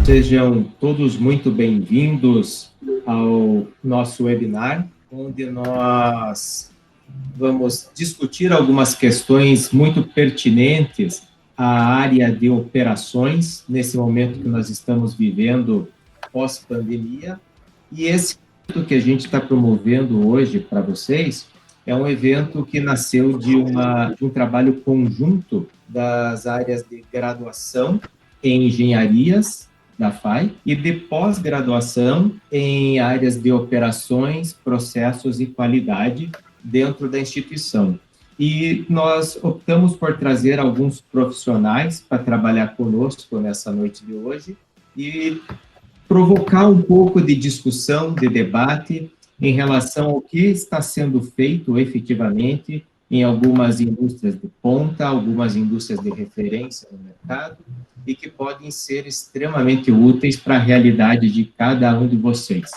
Sejam todos muito bem-vindos ao nosso webinar, onde nós vamos discutir algumas questões muito pertinentes à área de operações, nesse momento que nós estamos vivendo pós-pandemia. E esse evento que a gente está promovendo hoje para vocês é um evento que nasceu de um trabalho conjunto das áreas de graduação em engenharias da FAI e de pós-graduação em áreas de operações, processos e qualidade dentro da instituição. E nós optamos por trazer alguns profissionais para trabalhar conosco nessa noite de hoje e provocar um pouco de discussão, de debate em relação ao que está sendo feito efetivamente em algumas indústrias de ponta, algumas indústrias de referência no mercado, e que podem ser extremamente úteis para a realidade de cada um de vocês.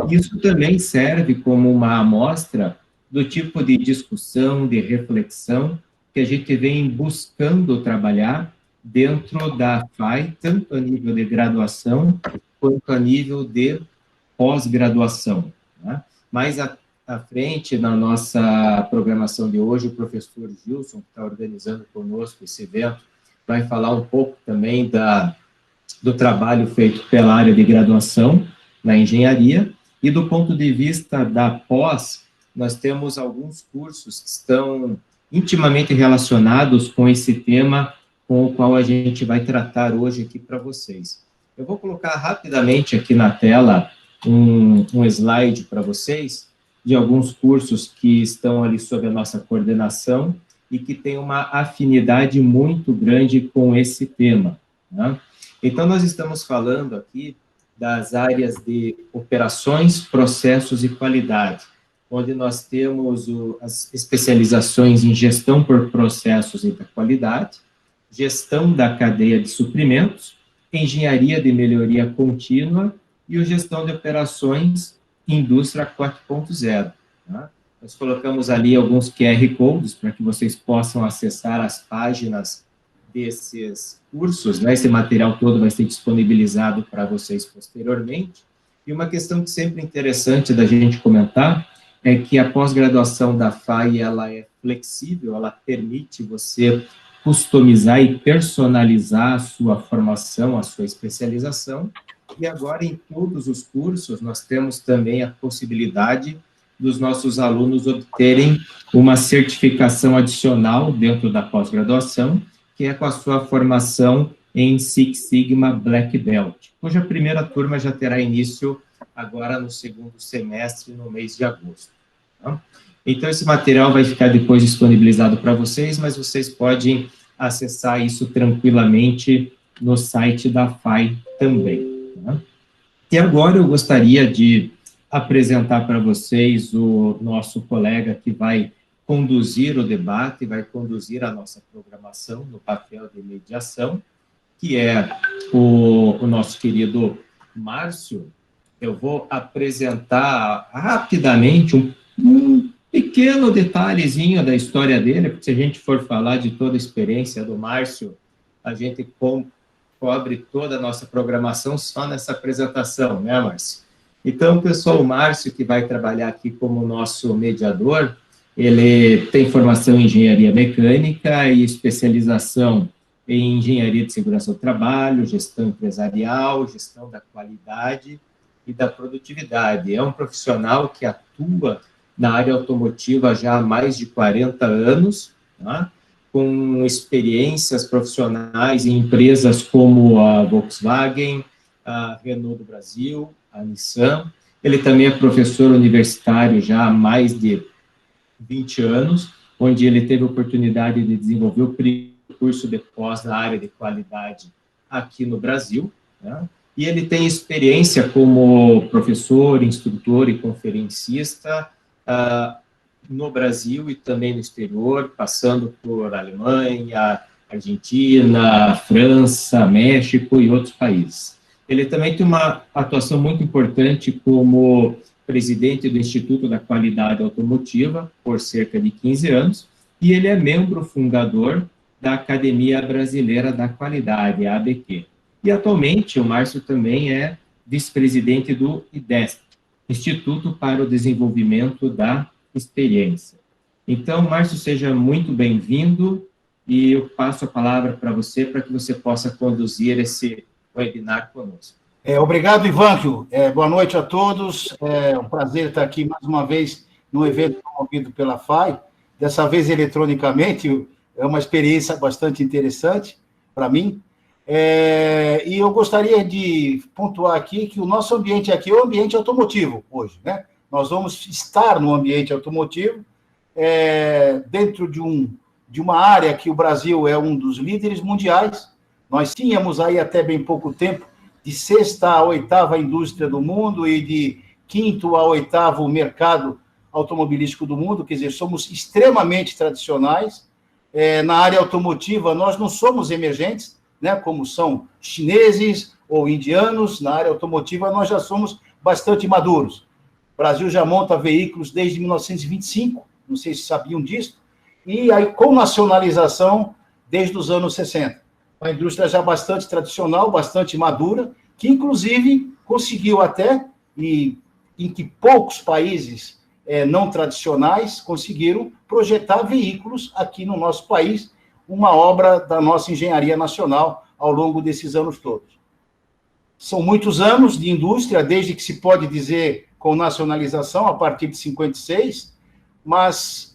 Isso também serve como uma amostra do tipo de discussão, de reflexão que a gente vem buscando trabalhar dentro da FAI, tanto a nível de graduação quanto a nível de pós-graduação. Né? Mais à frente, na nossa programação de hoje, o professor Gilson, que está organizando conosco esse evento, vai falar um pouco também do trabalho feito pela área de graduação na engenharia, e do ponto de vista da pós, nós temos alguns cursos que estão intimamente relacionados com esse tema com o qual a gente vai tratar hoje aqui para vocês. Eu vou colocar rapidamente aqui na tela um slide para vocês de alguns cursos que estão ali sob a nossa coordenação e que tem uma afinidade muito grande com esse tema. Né? Então, nós estamos falando aqui das áreas de operações, processos e qualidade, onde nós temos as especializações em gestão por processos e da qualidade, gestão da cadeia de suprimentos, engenharia de melhoria contínua e o gestão de operações indústria 4.0. Né? Nós colocamos ali alguns QR Codes para que vocês possam acessar as páginas desses cursos, né? Esse material todo vai ser disponibilizado para vocês posteriormente. E uma questão que sempre é interessante da gente comentar é que a pós-graduação da FAI, ela é flexível, ela permite você customizar e personalizar a sua formação, a sua especialização. E agora, em todos os cursos, nós temos também a possibilidade dos nossos alunos obterem uma certificação adicional dentro da pós-graduação, que é com a sua formação em Six Sigma Black Belt, cuja primeira turma já terá início agora no segundo semestre, no mês de agosto. Tá? Então, esse material vai ficar depois disponibilizado para vocês, mas vocês podem acessar isso tranquilamente no site da FAI também. Tá? E agora eu gostaria de apresentar para vocês o nosso colega que vai conduzir o debate, vai conduzir a nossa programação no papel de mediação, que é o nosso querido Márcio. Eu vou apresentar rapidamente um pequeno detalhezinho da história dele, porque se a gente for falar de toda a experiência do Márcio, a gente cobre toda a nossa programação só nessa apresentação, né, Márcio? Então, pessoal, o Márcio, que vai trabalhar aqui como nosso mediador, ele tem formação em engenharia mecânica e especialização em engenharia de segurança do trabalho, gestão empresarial, gestão da qualidade e da produtividade. É um profissional que atua na área automotiva já há mais de 40 anos, tá? Com experiências profissionais em empresas como a Volkswagen, a Renault do Brasil, a Nissan. Ele também é professor universitário já há mais de 20 anos, onde ele teve a oportunidade de desenvolver o primeiro curso de pós na área de qualidade aqui no Brasil, né? E ele tem experiência como professor, instrutor e conferencista no Brasil e também no exterior, passando por Alemanha, Argentina, França, México e outros países. Ele também tem uma atuação muito importante como presidente do Instituto da Qualidade Automotiva por cerca de 15 anos, e ele é membro fundador da Academia Brasileira da Qualidade, a ABQ. E, atualmente, o Márcio também é vice-presidente do IDESP, Instituto para o Desenvolvimento da Experiência. Então, Márcio, seja muito bem-vindo e eu passo a palavra para você que você possa conduzir esse webinar conosco. Obrigado, Ivanquio. Boa noite a todos. É um prazer estar aqui mais uma vez no evento promovido pela FAI, dessa vez eletronicamente. É uma experiência bastante interessante para mim. E eu gostaria de pontuar aqui que o nosso ambiente aqui é o ambiente automotivo hoje, né? Nós vamos estar no ambiente automotivo, dentro de uma área que o Brasil é um dos líderes mundiais. Nós tínhamos aí até bem pouco tempo de 6ª a 8ª indústria do mundo e de 5º a 8º mercado automobilístico do mundo, quer dizer, somos extremamente tradicionais. Na área automotiva, nós não somos emergentes, né, como são chineses ou indianos. Na área automotiva, nós já somos bastante maduros. O Brasil já monta veículos desde 1925, não sei se sabiam disso, e aí com nacionalização desde os anos 60. Uma indústria já bastante tradicional, bastante madura, que inclusive conseguiu até, e em que poucos países não tradicionais conseguiram projetar veículos aqui no nosso país, uma obra da nossa engenharia nacional ao longo desses anos todos. São muitos anos de indústria, desde que se pode dizer com nacionalização, a partir de 56, mas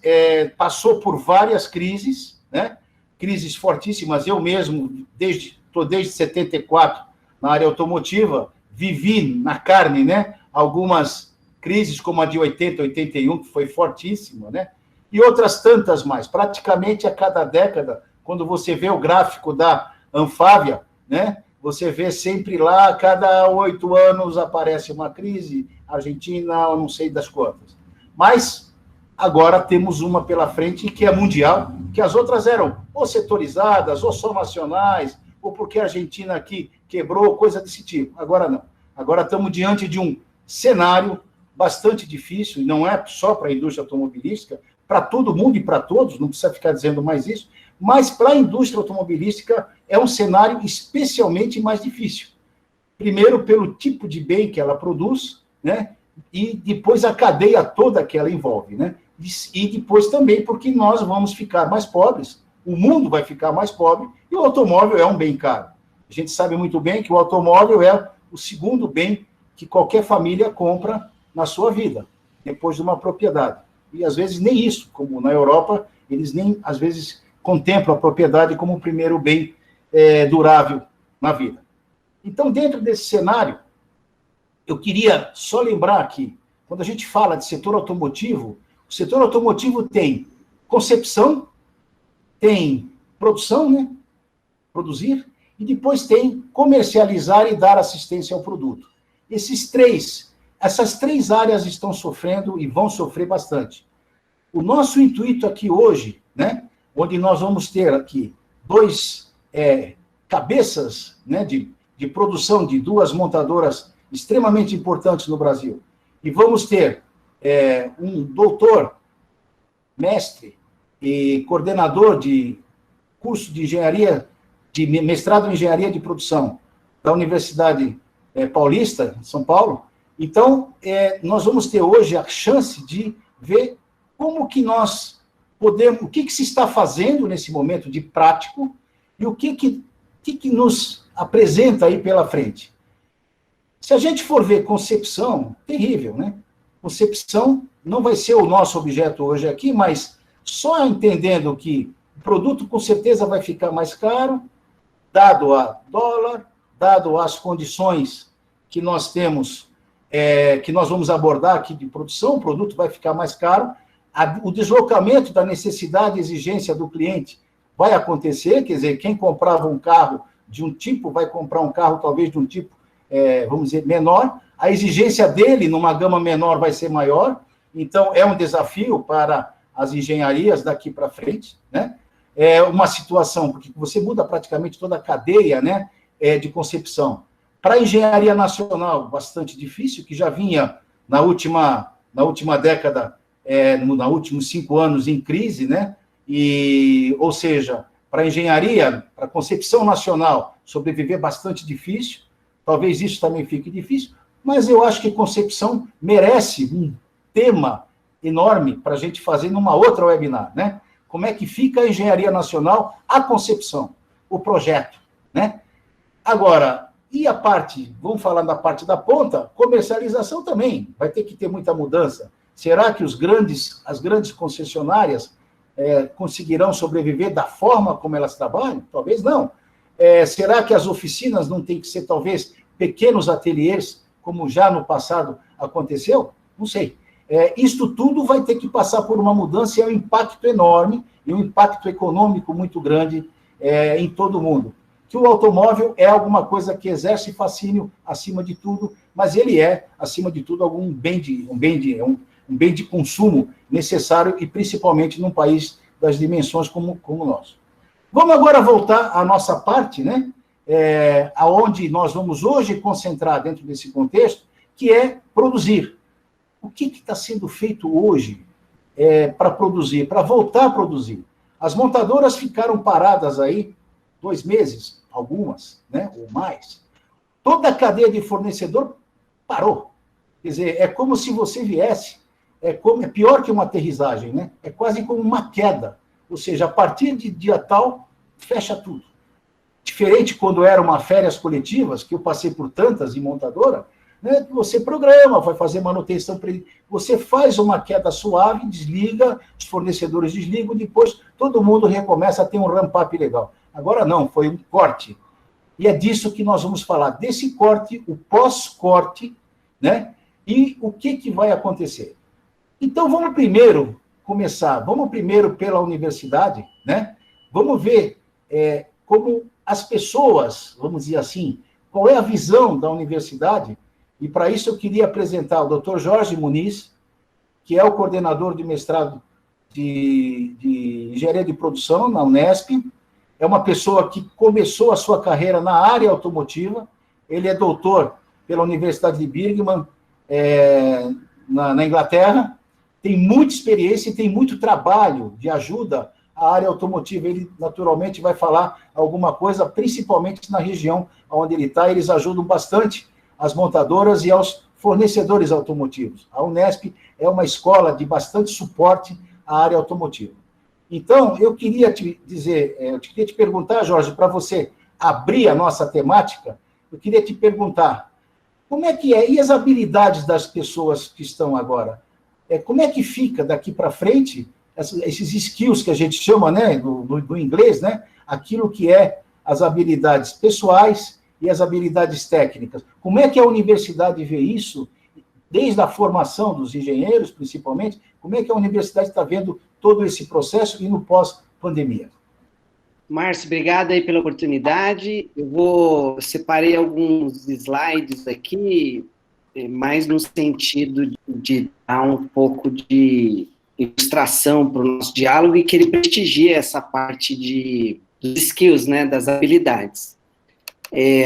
passou por várias crises, né? Crises fortíssimas. Eu mesmo, estou desde 74 na área automotiva, vivi na carne, né, algumas crises, como a de 80, 81, que foi fortíssima, né, e outras tantas mais. Praticamente a cada década, quando você vê o gráfico da Anfávia, né, você vê sempre lá, a cada 8 anos aparece uma crise, Argentina, não sei das quantas. Mas agora temos uma pela frente que é mundial, que as outras eram ou setorizadas, ou só nacionais, ou porque a Argentina aqui quebrou, coisa desse tipo. Agora não. Agora estamos diante de um cenário bastante difícil, e não é só para a indústria automobilística, para todo mundo e para todos, não precisa ficar dizendo mais isso, mas para a indústria automobilística é um cenário especialmente mais difícil. Primeiro, pelo tipo de bem que ela produz, né? E depois a cadeia toda que ela envolve, né? E depois também porque nós vamos ficar mais pobres, o mundo vai ficar mais pobre, e o automóvel é um bem caro. A gente sabe muito bem que o automóvel é o segundo bem que qualquer família compra na sua vida, depois de uma propriedade. E, às vezes, nem isso, como na Europa, eles nem, às vezes, contemplam a propriedade como o primeiro bem durável na vida. Então, dentro desse cenário, eu queria só lembrar que, quando a gente fala de setor automotivo, o setor automotivo tem concepção, tem produção, né? Produzir, e depois tem comercializar e dar assistência ao produto. Essas três áreas estão sofrendo e vão sofrer bastante. O nosso intuito aqui hoje, né, onde nós vamos ter aqui dois cabeças, né, de produção de duas montadoras extremamente importantes no Brasil, e vamos ter um doutor, mestre e coordenador de curso de engenharia, de mestrado em engenharia de produção da Universidade Paulista, São Paulo. Então, nós vamos ter hoje a chance de ver como que nós podemos, o que se está fazendo nesse momento de prático e o que nos apresenta aí pela frente. Se a gente for ver concepção, terrível, né? Concepção não vai ser o nosso objeto hoje aqui, mas só entendendo que o produto com certeza vai ficar mais caro, dado a dólar, dado as condições que nós temos, que nós vamos abordar aqui de produção, o produto vai ficar mais caro, o deslocamento da necessidade e exigência do cliente vai acontecer, quer dizer, quem comprava um carro de um tipo vai comprar um carro talvez de um tipo, vamos dizer, menor, a exigência dele numa gama menor vai ser maior, então é um desafio para as engenharias daqui para frente, né? É uma situação, porque você muda praticamente toda a cadeia, né, de concepção. Para a engenharia nacional, bastante difícil, que já vinha na última década, nos últimos 5 anos em crise, né? Ou seja, para engenharia, para concepção nacional, sobreviver bastante difícil, talvez isso também fique difícil, mas eu acho que concepção merece um tema enorme para a gente fazer numa outra webinar, né? Como é que fica a engenharia nacional, a concepção, o projeto, né? Agora, e a parte, vamos falar da parte da ponta, comercialização também, vai ter que ter muita mudança. Será que as grandes concessionárias conseguirão sobreviver da forma como elas trabalham? Talvez não. Será que as oficinas não têm que ser, talvez, pequenos ateliês, como já no passado aconteceu? Não sei. Isto tudo vai ter que passar por uma mudança e é um impacto enorme e um impacto econômico muito grande em todo o mundo. Que o automóvel é alguma coisa que exerce fascínio acima de tudo, mas ele é, acima de tudo, um bem de consumo necessário e principalmente num país das dimensões como o nosso. Vamos agora voltar à nossa parte, né? Aonde nós vamos hoje concentrar dentro desse contexto, que é produzir. O que está sendo feito hoje para produzir, para voltar a produzir? As montadoras ficaram paradas aí 2 meses, algumas, né, ou mais. Toda a cadeia de fornecedor parou. Quer dizer, é como se você viesse, é pior que uma aterrissagem, né? É quase como uma queda. Ou seja, a partir de dia tal, fecha tudo. Diferente quando eram férias coletivas, que eu passei por tantas em montadora, né, que você programa, vai fazer manutenção, você faz uma queda suave, desliga, os fornecedores desligam, depois todo mundo recomeça a ter um ramp-up legal. Agora não, foi um corte. E é disso que nós vamos falar, desse corte, o pós-corte, né? E o que vai acontecer. Então, vamos primeiro começar, vamos primeiro pela universidade, né? Vamos ver como as pessoas, vamos dizer assim, qual é a visão da universidade, e para isso eu queria apresentar o Dr. Jorge Muniz, que é o coordenador de mestrado de Engenharia de Produção na Unesp, é uma pessoa que começou a sua carreira na área automotiva, ele é doutor pela Universidade de Birmingham, na Inglaterra, tem muita experiência e tem muito trabalho de ajuda à área automotiva. Ele, naturalmente, vai falar alguma coisa, principalmente na região onde ele está, eles ajudam bastante as montadoras e aos fornecedores automotivos. A Unesp é uma escola de bastante suporte à área automotiva. Então, eu queria te dizer, eu queria te perguntar, Jorge, para você abrir a nossa temática, eu queria te perguntar, como é que é? E as habilidades das pessoas que estão agora? Como é que fica daqui para frente, esses skills que a gente chama, né, do inglês, né, aquilo que é as habilidades pessoais e as habilidades técnicas? Como é que a universidade vê isso, desde a formação dos engenheiros, principalmente? Como é que a universidade está vendo todo esse processo e no pós-pandemia? Márcio, obrigado aí pela oportunidade. Eu separei alguns slides aqui, mais no sentido de dar um pouco de ilustração para o nosso diálogo e que ele prestigie essa parte dos skills, né, das habilidades.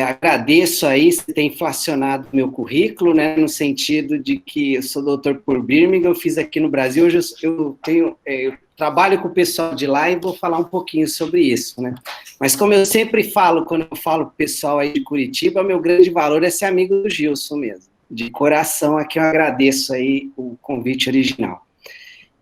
Agradeço aí, você ter inflacionado o meu currículo, né, no sentido de que eu sou doutor por Birmingham, eu fiz aqui no Brasil, hoje eu trabalho com o pessoal de lá e vou falar um pouquinho sobre isso, né. Mas como eu sempre falo, quando eu falo com o pessoal aí de Curitiba, meu grande valor é ser amigo do Gilson mesmo. De coração aqui eu agradeço aí o convite original.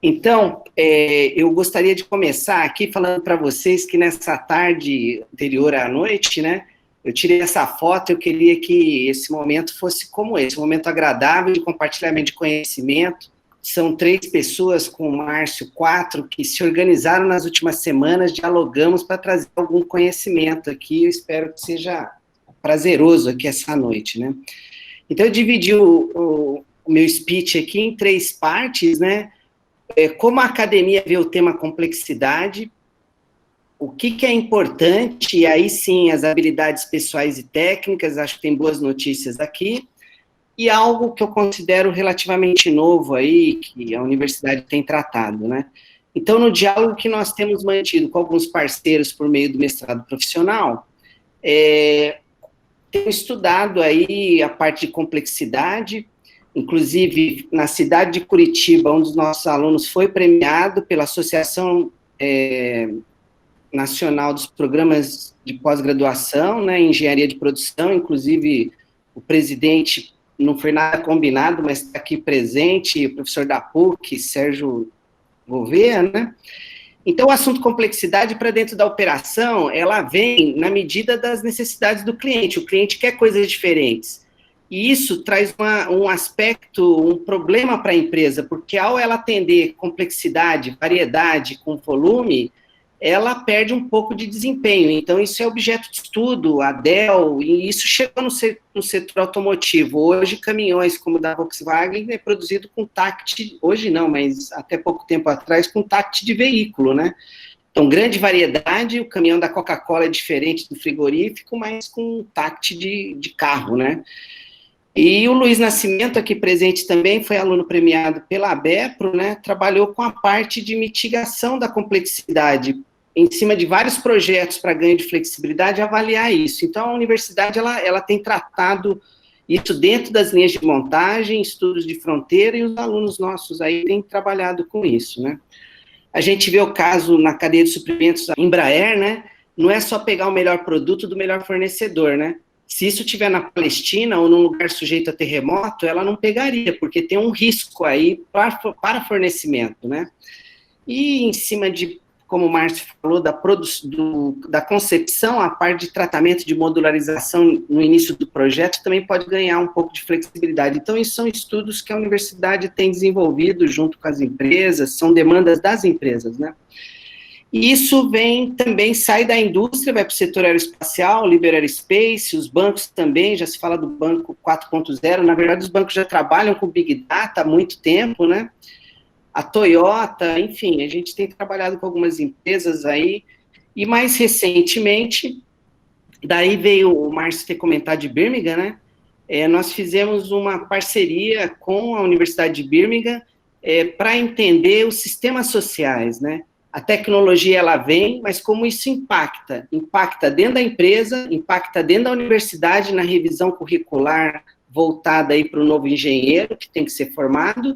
Então, eu gostaria de começar aqui falando para vocês que nessa tarde anterior à noite, né, eu tirei essa foto, eu queria que esse momento fosse como esse, um momento agradável de compartilhamento de conhecimento. São 3 pessoas, com o Márcio, 4, que se organizaram nas últimas semanas, dialogamos para trazer algum conhecimento aqui, eu espero que seja prazeroso aqui essa noite, né. Então, eu dividi o meu speech aqui em 3 partes, né, como a academia vê o tema complexidade, o que é importante, e aí sim, as habilidades pessoais e técnicas, acho que tem boas notícias aqui, e algo que eu considero relativamente novo aí, que a universidade tem tratado, né. Então, no diálogo que nós temos mantido com alguns parceiros por meio do mestrado profissional, tenho estudado aí a parte de complexidade, inclusive na cidade de Curitiba, um dos nossos alunos foi premiado pela Associação nacional dos programas de pós-graduação, né, em engenharia de produção, inclusive o presidente não foi nada combinado, mas está aqui presente, o professor da PUC, Sérgio Gouveia, né? Então, o assunto complexidade para dentro da operação, ela vem na medida das necessidades do cliente. O cliente quer coisas diferentes. E isso traz um aspecto, um problema para a empresa, porque ao ela atender complexidade, variedade com volume, ela perde um pouco de desempenho. Então, isso é objeto de estudo, a Dell, e isso chegou no setor automotivo. Hoje, caminhões como o da Volkswagen é produzido com TACT, hoje não, mas até pouco tempo atrás, com TACT de veículo, né? Então, grande variedade, o caminhão da Coca-Cola é diferente do frigorífico, mas com TACT de carro, né? E o Luiz Nascimento, aqui presente também, foi aluno premiado pela ABEPRO, né? Trabalhou com a parte de mitigação da complexidade, em cima de vários projetos para ganho de flexibilidade, avaliar isso. Então, a universidade ela tem tratado isso dentro das linhas de montagem, estudos de fronteira, e os alunos nossos aí têm trabalhado com isso, né? A gente vê o caso na cadeia de suprimentos da Embraer, né? Não é só pegar o melhor produto do melhor fornecedor, né? Se isso estiver na Palestina ou num lugar sujeito a terremoto, ela não pegaria, porque tem um risco aí para fornecimento, né? E em cima de, como o Márcio falou, da concepção, a parte de tratamento de modularização no início do projeto também pode ganhar um pouco de flexibilidade. Então, isso são estudos que a universidade tem desenvolvido junto com as empresas, são demandas das empresas, né? E isso também sai da indústria, vai para o setor aeroespacial, Libero Aerospace, os bancos também, já se fala do banco 4.0, na verdade os bancos já trabalham com Big Data há muito tempo, né? A Toyota, enfim, a gente tem trabalhado com algumas empresas aí, e mais recentemente, daí veio o Márcio ter comentado de Birmingham, né? Nós fizemos uma parceria com a Universidade de Birmingham para entender os sistemas sociais, né? A tecnologia, ela vem, mas como isso impacta? Impacta dentro da empresa, impacta dentro da universidade, na revisão curricular voltada aí para o novo engenheiro, que tem que ser formado,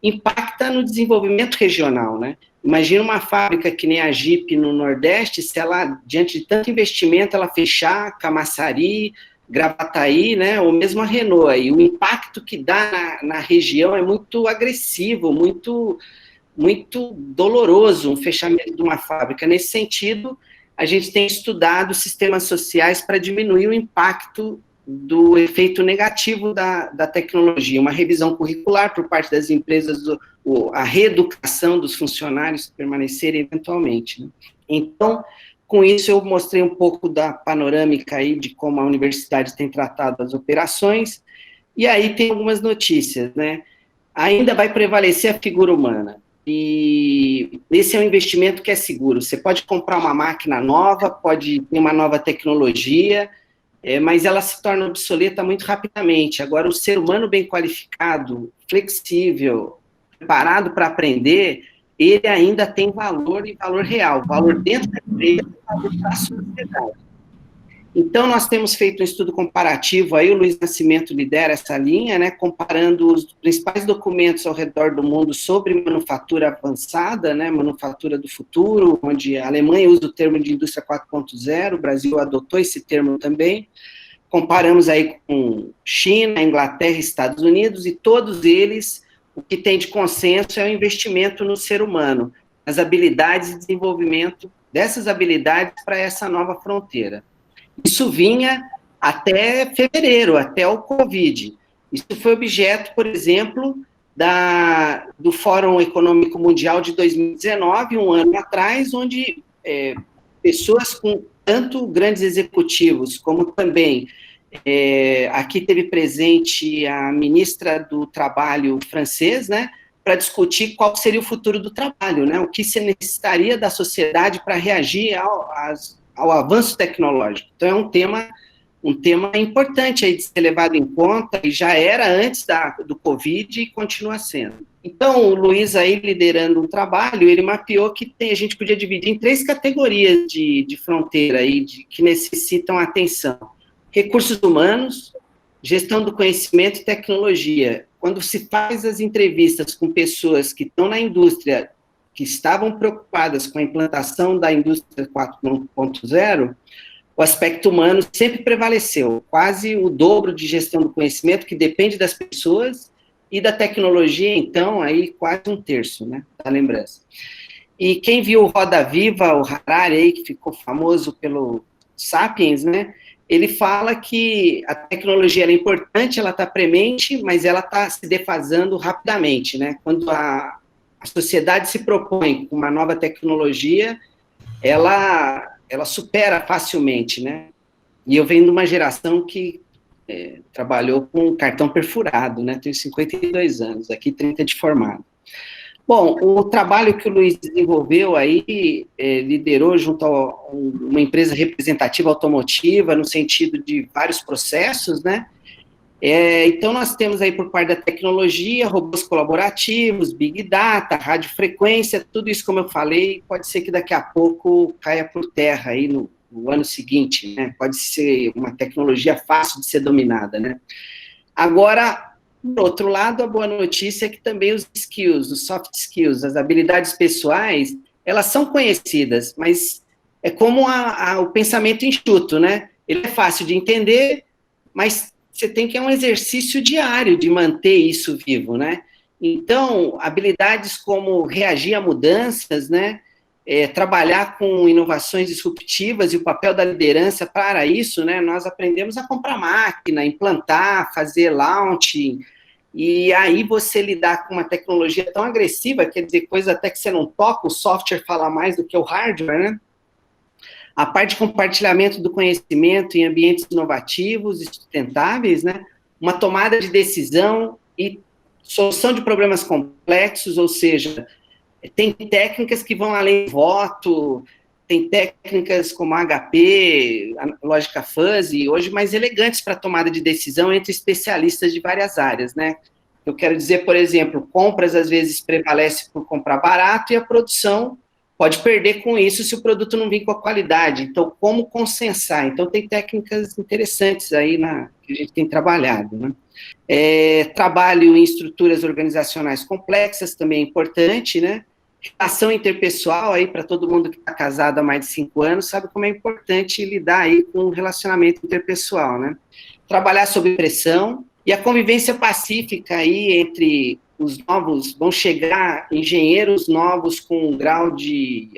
impacta no desenvolvimento regional, né? Imagina uma fábrica que nem a Jeep no Nordeste, se ela, diante de tanto investimento, ela fechar Camaçari, Gravataí, né, ou mesmo a Renault, aí, o impacto que dá na região é muito agressivo, muito doloroso um fechamento de uma fábrica. Nesse sentido, a gente tem estudado sistemas sociais para diminuir o impacto do efeito negativo da tecnologia, uma revisão curricular por parte das empresas, a reeducação dos funcionários permanecerem eventualmente, né? Então, com isso eu mostrei um pouco da panorâmica aí de como a universidade tem tratado as operações, e aí tem algumas notícias, né? Ainda vai prevalecer a figura humana. E esse é um investimento que é seguro. Você pode comprar uma máquina nova, pode ter uma nova tecnologia, mas ela se torna obsoleta muito rapidamente. Agora, o ser humano bem qualificado, flexível, preparado para aprender, ele ainda tem valor e valor real, valor dentro da empresa e valor para a sociedade. Então, nós temos feito um estudo comparativo, aí o Luiz Nascimento lidera essa linha, né, comparando os principais documentos ao redor do mundo sobre manufatura avançada, né, manufatura do futuro, onde a Alemanha usa o termo de indústria 4.0, o Brasil adotou esse termo também. Comparamos aí com China, Inglaterra e Estados Unidos, e todos eles, o que tem de consenso é o investimento no ser humano, as habilidades e desenvolvimento dessas habilidades para essa nova fronteira. Isso vinha até fevereiro, até o Covid. Isso foi objeto, por exemplo, do Fórum Econômico Mundial de 2019, um ano atrás, onde pessoas com tanto grandes executivos, como também aqui teve presente a ministra do Trabalho francês, né, para discutir qual seria o futuro do trabalho, né, o que se necessitaria da sociedade para reagir ao avanço tecnológico. Então, é um tema importante aí de ser levado em conta, e já era antes do Covid e continua sendo. Então, o Luiz aí liderando um trabalho, ele mapeou que a gente podia dividir em 3 categorias de fronteira aí, que necessitam atenção. Recursos humanos, gestão do conhecimento e tecnologia. Quando se faz as entrevistas com pessoas que estão na indústria que estavam preocupadas com a implantação da indústria 4.0, o aspecto humano sempre prevaleceu, quase o dobro de gestão do conhecimento, que depende das pessoas, e da tecnologia, então, aí quase um terço, né, da lembrança. E quem viu o Roda Viva, o Harari, aí, que ficou famoso pelo Sapiens, né, ele fala que a tecnologia ela é importante, ela está premente, mas ela está se defasando rapidamente, né? Quando a sociedade se propõe com uma nova tecnologia, ela supera facilmente, né? E eu venho de uma geração que trabalhou com cartão perfurado, né? Tenho 52 anos, aqui 30 de formado. Bom, o trabalho que o Luiz desenvolveu aí, liderou junto a uma empresa representativa automotiva, no sentido de vários processos, né? Então, nós temos aí, por parte da tecnologia, robôs colaborativos, Big Data, radiofrequência, tudo isso, como eu falei, pode ser que daqui a pouco caia por terra aí no ano seguinte, né? Pode ser uma tecnologia fácil de ser dominada, né? Agora, por outro lado, a boa notícia é que também os skills, os soft skills, as habilidades pessoais, elas são conhecidas, mas é como o pensamento enxuto, né? Ele é fácil de entender, mas você tem que um exercício diário de manter isso vivo, né? Então, habilidades como reagir a mudanças, né? Trabalhar com inovações disruptivas e o papel da liderança para isso, né? Nós aprendemos a comprar máquina, implantar, fazer launching, e aí você lidar com uma tecnologia tão agressiva, quer dizer, coisa até que você não toca, o software fala mais do que o hardware, né? A parte de compartilhamento do conhecimento em ambientes inovativos e sustentáveis, né? Uma tomada de decisão e solução de problemas complexos, ou seja, tem técnicas que vão além do voto, tem técnicas como a HP, a lógica fuzzy, hoje mais elegantes para tomada de decisão entre especialistas de várias áreas, né? Eu quero dizer, por exemplo, compras às vezes prevalece por comprar barato e a produção pode perder com isso se o produto não vir com a qualidade. Então, como consensar? Então, tem técnicas interessantes aí que a gente tem trabalhado, né? Trabalho em estruturas organizacionais complexas também é importante, né? Relação interpessoal, aí para todo mundo que está casado há mais de 5 anos, sabe como é importante lidar aí com o relacionamento interpessoal, né? Trabalhar sob pressão e a convivência pacífica aí entre os novos, vão chegar engenheiros novos com um grau de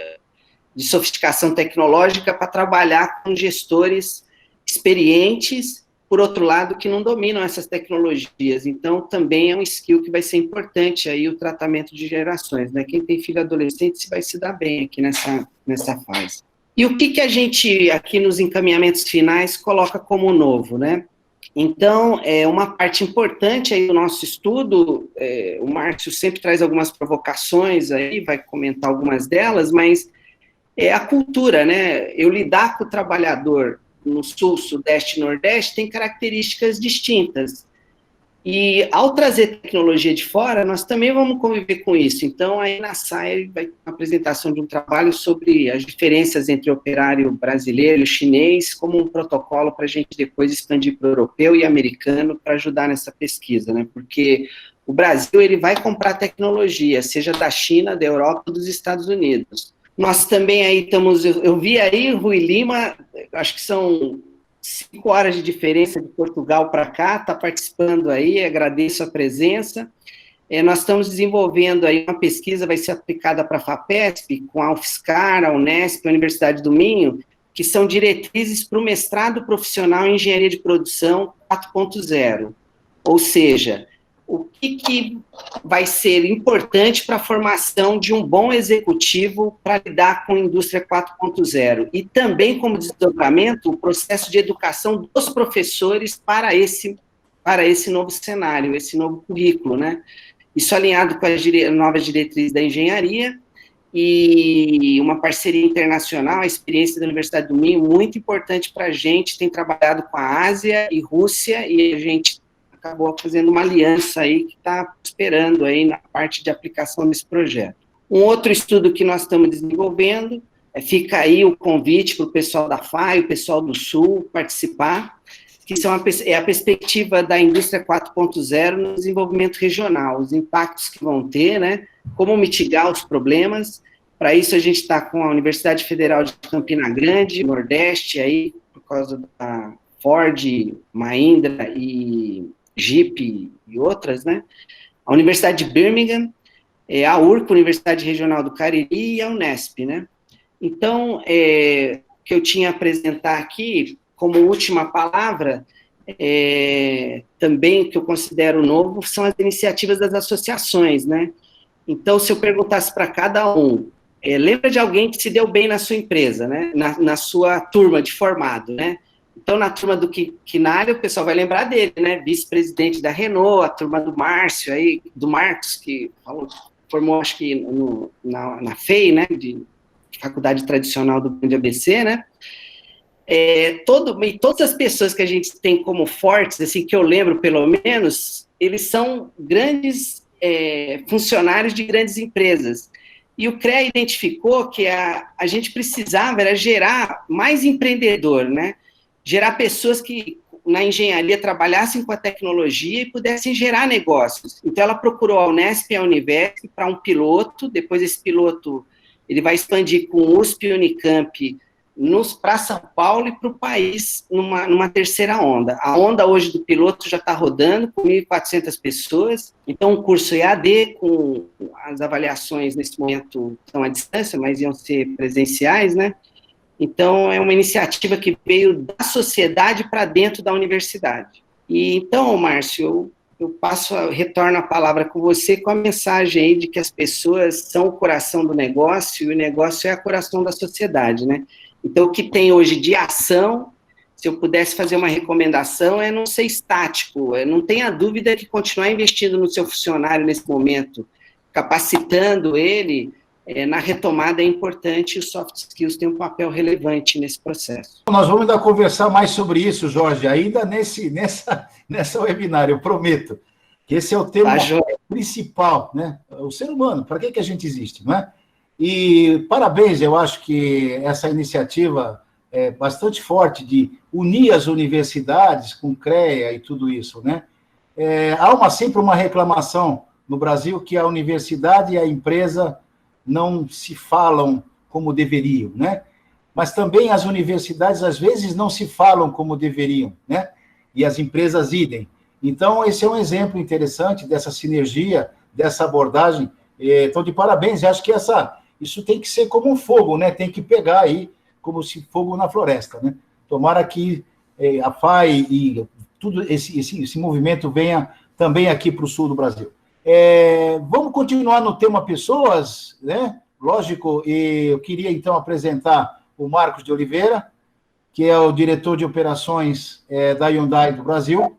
sofisticação tecnológica para trabalhar com gestores experientes, por outro lado, que não dominam essas tecnologias. Então, também é um skill que vai ser importante aí o tratamento de gerações, né? Quem tem filho adolescente vai se dar bem aqui nessa fase. E o que a gente, aqui nos encaminhamentos finais, coloca como novo, né? Então, uma parte importante aí do nosso estudo, o Márcio sempre traz algumas provocações aí, vai comentar algumas delas, mas é a cultura, né? Eu lidar com o trabalhador no Sul, Sudeste e Nordeste tem características distintas. E, ao trazer tecnologia de fora, nós também vamos conviver com isso. Então, aí na SAI vai ter uma apresentação de um trabalho sobre as diferenças entre o operário brasileiro e o chinês, como um protocolo para a gente depois expandir para o europeu e americano para ajudar nessa pesquisa, né? Porque o Brasil ele vai comprar tecnologia, seja da China, da Europa ou dos Estados Unidos. Nós também aí estamos, eu vi aí, Rui Lima, acho que são 5 horas de diferença de Portugal para cá, está participando aí, agradeço a presença. Nós estamos desenvolvendo aí uma pesquisa, vai ser aplicada para a FAPESP, com a UFSCar, a Unesp, a Universidade do Minho, que são diretrizes para o mestrado profissional em engenharia de produção 4.0, ou seja, o que vai ser importante para a formação de um bom executivo para lidar com a indústria 4.0 e também como desdobramento o processo de educação dos professores para esse novo cenário, esse novo currículo, né? Isso alinhado com as novas diretrizes da engenharia e uma parceria internacional, a experiência da Universidade do Minho, muito importante para a gente, tem trabalhado com a Ásia e Rússia e a gente acabou fazendo uma aliança aí que está esperando aí na parte de aplicação desse projeto. Um outro estudo que nós estamos desenvolvendo, fica aí o convite para o pessoal da FAI, o pessoal do Sul participar, que é a perspectiva da indústria 4.0 no desenvolvimento regional, os impactos que vão ter, né? Como mitigar os problemas. Para isso, a gente está com a Universidade Federal de Campina Grande, Nordeste, aí, por causa da Ford, Mahindra e Jeep e outras, né? A Universidade de Birmingham, a URCA, Universidade Regional do Cariri, e a Unesp, né? Então, o que eu tinha a apresentar aqui, como última palavra, também que eu considero novo, são as iniciativas das associações, né? Então, se eu perguntasse para cada um, lembra de alguém que se deu bem na sua empresa, né? Na sua turma de formado, né? Então, na turma do Quinalha, o pessoal vai lembrar dele, né? Vice-presidente da Renault, a turma do Márcio, aí, do Marcos, que formou, acho que, na FEI, né? De Faculdade Tradicional do Grande ABC, né? Todas as pessoas que a gente tem como fortes, assim, que eu lembro, pelo menos, eles são grandes funcionários de grandes empresas. E o CREA identificou que a gente precisava era gerar mais empreendedor, né? Gerar pessoas que na engenharia trabalhassem com a tecnologia e pudessem gerar negócios. Então, ela procurou a Unesp e a Univesp para um piloto, depois esse piloto ele vai expandir com o USP e Unicamp para São Paulo e para o país numa terceira onda. A onda hoje do piloto já está rodando com 1.400 pessoas, então um curso EAD, com as avaliações nesse momento estão à distância, mas iam ser presenciais, né? Então é uma iniciativa que veio da sociedade para dentro da universidade. E então, Márcio, eu retorno a palavra com você com a mensagem aí de que as pessoas são o coração do negócio e o negócio é o coração da sociedade, né? Então, o que tem hoje de ação, se eu pudesse fazer uma recomendação, é não ser estático, não tenha dúvida que continuar investindo no seu funcionário nesse momento, capacitando ele, na retomada é importante, e os soft skills têm um papel relevante nesse processo. Nós vamos ainda conversar mais sobre isso, Jorge, ainda nessa webinar, eu prometo, que esse é o tema principal, né? O ser humano, para que a gente existe, não é? E parabéns, eu acho que essa iniciativa é bastante forte de unir as universidades com CREA e tudo isso, né? Há sempre uma reclamação no Brasil que a universidade e a empresa não se falam como deveriam, né? Mas também as universidades, às vezes, não se falam como deveriam, né? E as empresas idem. Então, esse é um exemplo interessante dessa sinergia, dessa abordagem. Então, de parabéns, eu acho que isso tem que ser como um fogo, né? Tem que pegar aí, como se fogo na floresta, né? Tomara que a FAI e tudo esse movimento venha também aqui para o sul do Brasil. Vamos continuar no tema pessoas, né? Lógico, e eu queria, então, apresentar o Marcos de Oliveira, que é o diretor de operações da Hyundai do Brasil.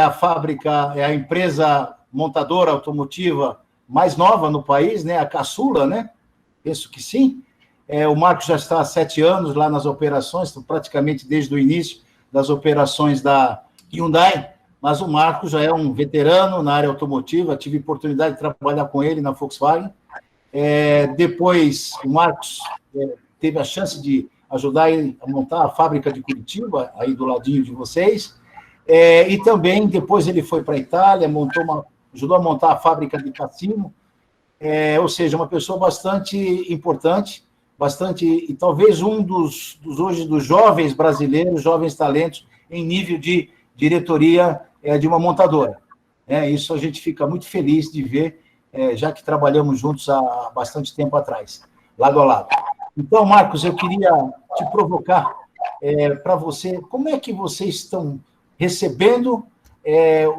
A fábrica, a empresa montadora automotiva mais nova no país, né? A caçula, né? Penso que sim. O Marcos já está há 7 anos lá nas operações, praticamente desde o início das operações da Hyundai, mas o Marcos já é um veterano na área automotiva, tive oportunidade de trabalhar com ele na Volkswagen. Depois, o Marcos teve a chance de ajudar ele a montar a fábrica de Curitiba, aí do ladinho de vocês, e também depois ele foi para a Itália, ajudou a montar a fábrica de Cassino, ou seja, uma pessoa bastante importante, e talvez um dos jovens brasileiros, jovens talentos, em nível de diretoria de uma montadora. Isso a gente fica muito feliz de ver, já que trabalhamos juntos há bastante tempo atrás, lado a lado. Então, Marcos, eu queria te provocar para você, como é que vocês estão recebendo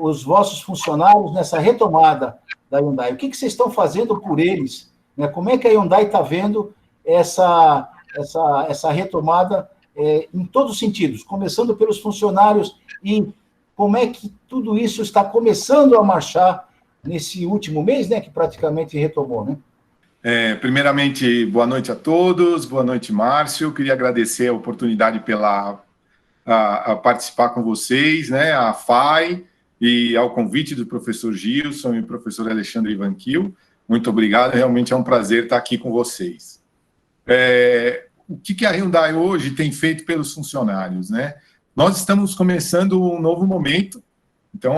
os vossos funcionários nessa retomada da Hyundai? O que vocês estão fazendo por eles? Né? Como é que a Hyundai está vendo essa retomada em todos os sentidos, começando pelos funcionários, e como é que tudo isso está começando a marchar nesse último mês, né, que praticamente retomou, né? Primeiramente, boa noite a todos, boa noite, Márcio. Queria agradecer a oportunidade a participar com vocês, né, a FAI, e ao convite do professor Gilson e o professor Alexandre Ivanquil. Muito obrigado, realmente é um prazer estar aqui com vocês. O que a Hyundai hoje tem feito pelos funcionários, né? nós estamos começando um novo momento. Então,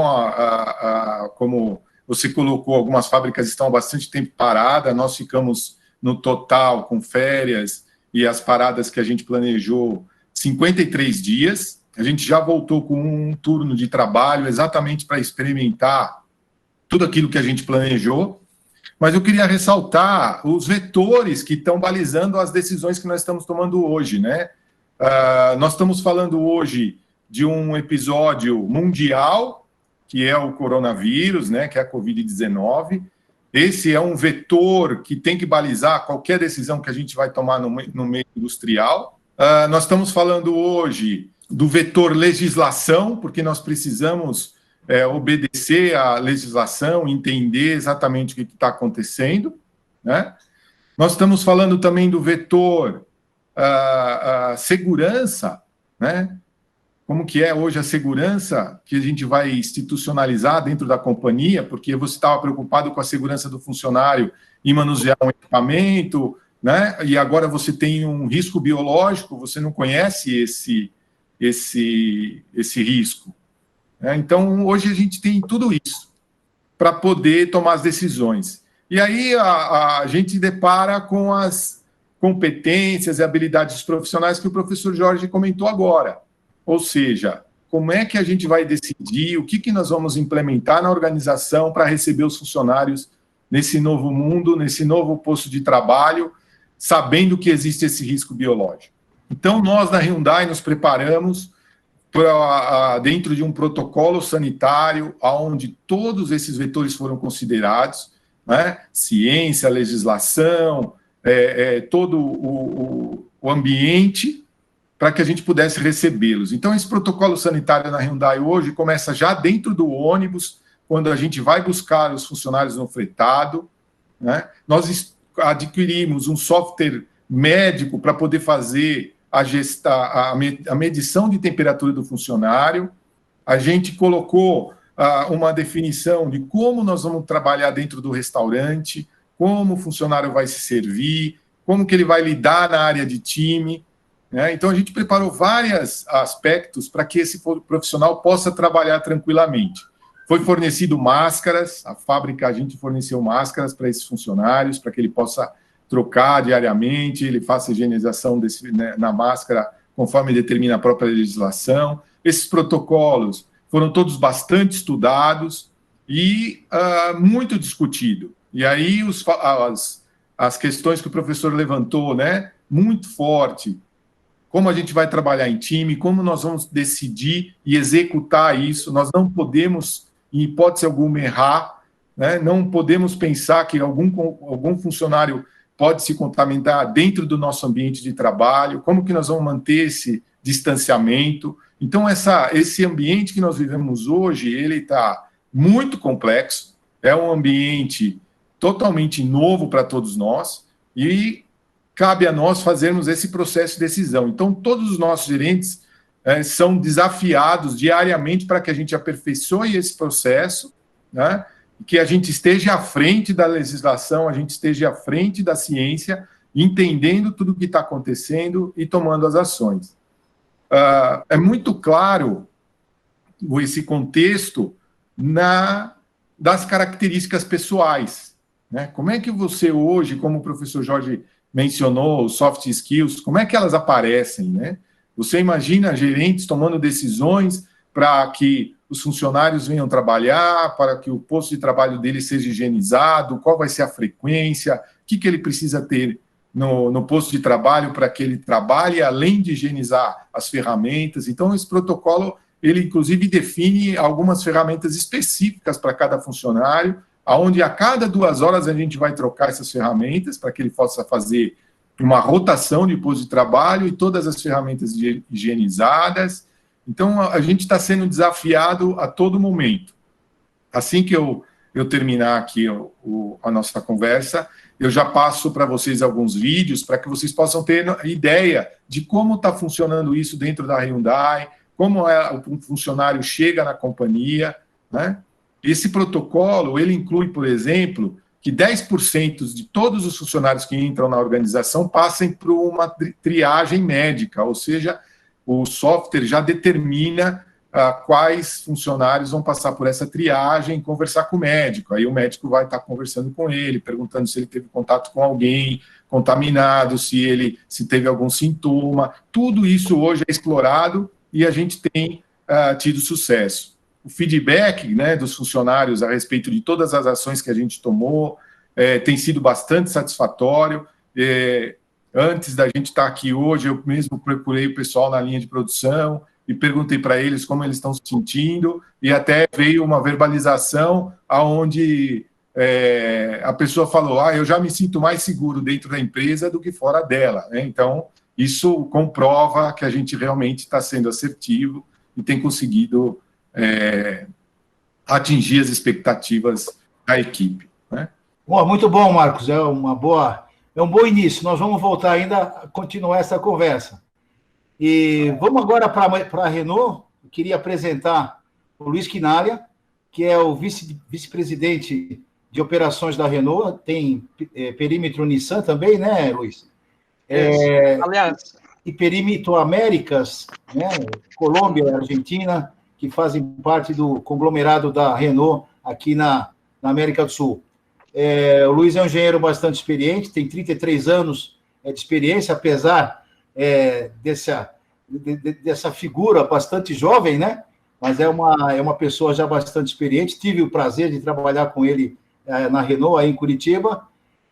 como você colocou, algumas fábricas estão há bastante tempo paradas, nós ficamos no total, com férias e as paradas que a gente planejou, 53 dias. A gente já voltou com um turno de trabalho exatamente para experimentar tudo aquilo que a gente planejou. Mas eu queria ressaltar os vetores que estão balizando as decisões que nós estamos tomando hoje, né? Nós estamos falando hoje de um episódio mundial, que é o coronavírus, né, que é a Covid-19. Esse é um vetor que tem que balizar qualquer decisão que a gente vai tomar no meio industrial. Nós estamos falando hoje do vetor legislação, porque nós precisamos obedecer à legislação, entender exatamente o que está acontecendo, né? Nós estamos falando também do vetor segurança, né? Como que é hoje a segurança que a gente vai institucionalizar dentro da companhia, porque você estava preocupado com a segurança do funcionário em manusear um equipamento, né? E agora você tem um risco biológico, você não conhece esse risco. Então, hoje a gente tem tudo isso para poder tomar as decisões. E aí a gente depara com as competências e habilidades profissionais que o professor Jorge comentou agora. Ou seja, como é que a gente vai decidir o que nós vamos implementar na organização para receber os funcionários nesse novo mundo, nesse novo posto de trabalho, sabendo que existe esse risco biológico. Então, nós na Hyundai nos preparamos dentro de um protocolo sanitário, onde todos esses vetores foram considerados, né? Ciência, legislação, todo o ambiente, para que a gente pudesse recebê-los. Então, esse protocolo sanitário na Hyundai hoje começa já dentro do ônibus, quando a gente vai buscar os funcionários no fretado, né? Nós adquirimos um software médico para poder fazer a medição de temperatura do funcionário. A gente colocou uma definição de como nós vamos trabalhar dentro do restaurante, como o funcionário vai se servir, como que ele vai lidar na área de time. Então, a gente preparou vários aspectos para que esse profissional possa trabalhar tranquilamente. Foi fornecido máscaras, a fábrica, a gente forneceu máscaras para esses funcionários, para que ele possa trocar diariamente, ele faça a higienização na máscara, conforme determina a própria legislação. Esses protocolos foram todos bastante estudados e muito discutidos. E aí, as questões que o professor levantou, né, muito forte, como a gente vai trabalhar em time, como nós vamos decidir e executar isso. Nós não podemos, em hipótese alguma, errar, né? Não podemos pensar que algum funcionário pode se contaminar dentro do nosso ambiente de trabalho, como que nós vamos manter esse distanciamento. Então, esse ambiente que nós vivemos hoje, ele está muito complexo, é um ambiente totalmente novo para todos nós, e cabe a nós fazermos esse processo de decisão. Então, todos os nossos gerentes são desafiados diariamente para que a gente aperfeiçoe esse processo, né? Que a gente esteja à frente da legislação, a gente esteja à frente da ciência, entendendo tudo o que está acontecendo e tomando as ações. É muito claro esse contexto das características pessoais, né? Como é que você hoje, como o professor Jorge mencionou, os soft skills, como é que elas aparecem, né? Você imagina gerentes tomando decisões para que os funcionários venham trabalhar, para que o posto de trabalho dele seja higienizado, qual vai ser a frequência, o que ele precisa ter no posto de trabalho para que ele trabalhe, além de higienizar as ferramentas. Então, esse protocolo, ele inclusive define algumas ferramentas específicas para cada funcionário, onde a cada 2 horas a gente vai trocar essas ferramentas para que ele possa fazer uma rotação de posto de trabalho e todas as ferramentas higienizadas. Então, a gente está sendo desafiado a todo momento. Assim que eu terminar aqui a nossa conversa, eu já passo para vocês alguns vídeos para que vocês possam ter ideia de como está funcionando isso dentro da Hyundai, como o funcionário chega na companhia, né? Esse protocolo, ele inclui, por exemplo, que 10% de todos os funcionários que entram na organização passem por uma triagem médica, ou seja, o software já determina quais funcionários vão passar por essa triagem e conversar com o médico. Aí o médico vai estar conversando com ele, perguntando se ele teve contato com alguém contaminado, se teve algum sintoma. Tudo isso hoje é explorado e a gente tem tido sucesso. O feedback, né, dos funcionários a respeito de todas as ações que a gente tomou tem sido bastante satisfatório. Antes da gente estar aqui hoje, eu mesmo procurei o pessoal na linha de produção e perguntei para eles como eles estão se sentindo, e até veio uma verbalização onde a pessoa falou, eu já me sinto mais seguro dentro da empresa do que fora dela, né? Então, isso comprova que a gente realmente está sendo assertivo e tem conseguido atingir as expectativas da equipe, né? Bom, muito bom, Marcos, é um bom início. Nós vamos voltar ainda a continuar essa conversa. E vamos agora para a Renault. Eu queria apresentar o Luiz Quinalha, que é o vice-presidente de operações da Renault, tem perímetro Nissan também, né, Luiz? Aliás. E perímetro Américas, né, Colômbia e Argentina, que fazem parte do conglomerado da Renault aqui na América do Sul. O Luiz é um engenheiro bastante experiente, tem 33 anos de experiência, apesar dessa figura bastante jovem, né? Mas é uma pessoa já bastante experiente. Tive o prazer de trabalhar com ele na Renault, aí em Curitiba,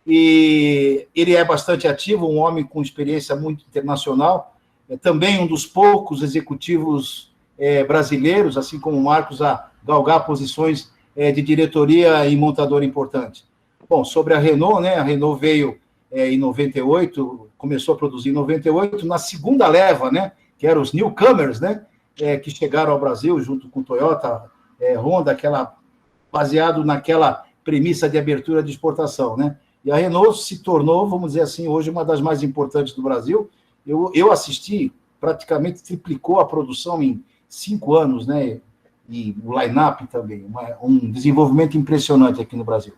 e ele é bastante ativo, um homem com experiência muito internacional, também um dos poucos executivos brasileiros, assim como o Marcos, a galgar posições de diretoria e montador importante. Bom, sobre a Renault, né? A Renault veio em 98, começou a produzir em 98, na segunda leva, né? Que eram os newcomers, né? Que chegaram ao Brasil junto com Toyota, Honda, baseado naquela premissa de abertura de exportação, né? E a Renault se tornou, vamos dizer assim, hoje uma das mais importantes do Brasil. Eu assisti, praticamente triplicou a produção em 5 anos, né? E o line-up também, um desenvolvimento impressionante aqui no Brasil.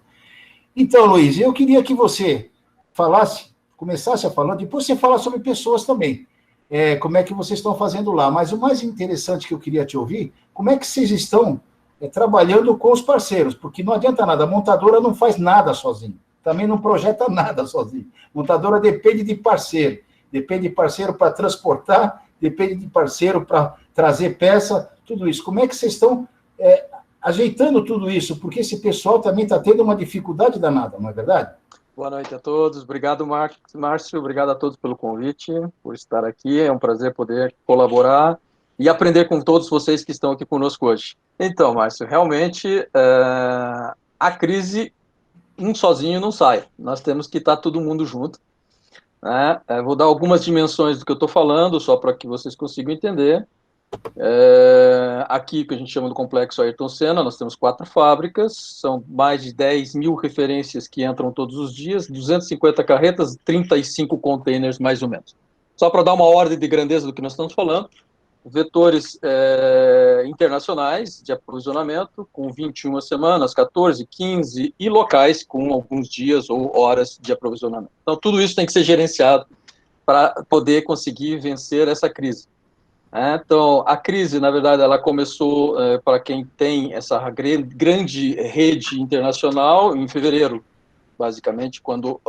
Então, Luiz, eu queria que você começasse a falar, depois você fala sobre pessoas também, como é que vocês estão fazendo lá, mas o mais interessante que eu queria te ouvir, como é que vocês estão trabalhando com os parceiros, porque não adianta nada, a montadora não faz nada sozinha, também não projeta nada sozinha, a montadora depende de parceiro para transportar, depende de parceiro para trazer peça, tudo isso. Como é que vocês estão ajeitando tudo isso? Porque esse pessoal também está tendo uma dificuldade danada, não é verdade? Boa noite a todos. Obrigado, Márcio. Obrigado a todos pelo convite, por estar aqui. É um prazer poder colaborar e aprender com todos vocês que estão aqui conosco hoje. Então, Márcio, realmente a crise um sozinho não sai. Nós temos que estar todo mundo junto, né? Vou dar algumas dimensões do que eu estou falando, só para que vocês consigam entender. Aqui, que a gente chama do complexo Ayrton Senna, nós temos 4 fábricas, são mais de 10 mil referências que entram todos os dias, 250 carretas, 35 containers, mais ou menos. Só para dar uma ordem de grandeza do que nós estamos falando, vetores internacionais de aprovisionamento, com 21 semanas, 14, 15, e locais com alguns dias ou horas de aprovisionamento. Então, tudo isso tem que ser gerenciado para poder conseguir vencer essa crise. Então, a crise, na verdade, ela começou, para quem tem essa grande rede internacional, em fevereiro, basicamente, quando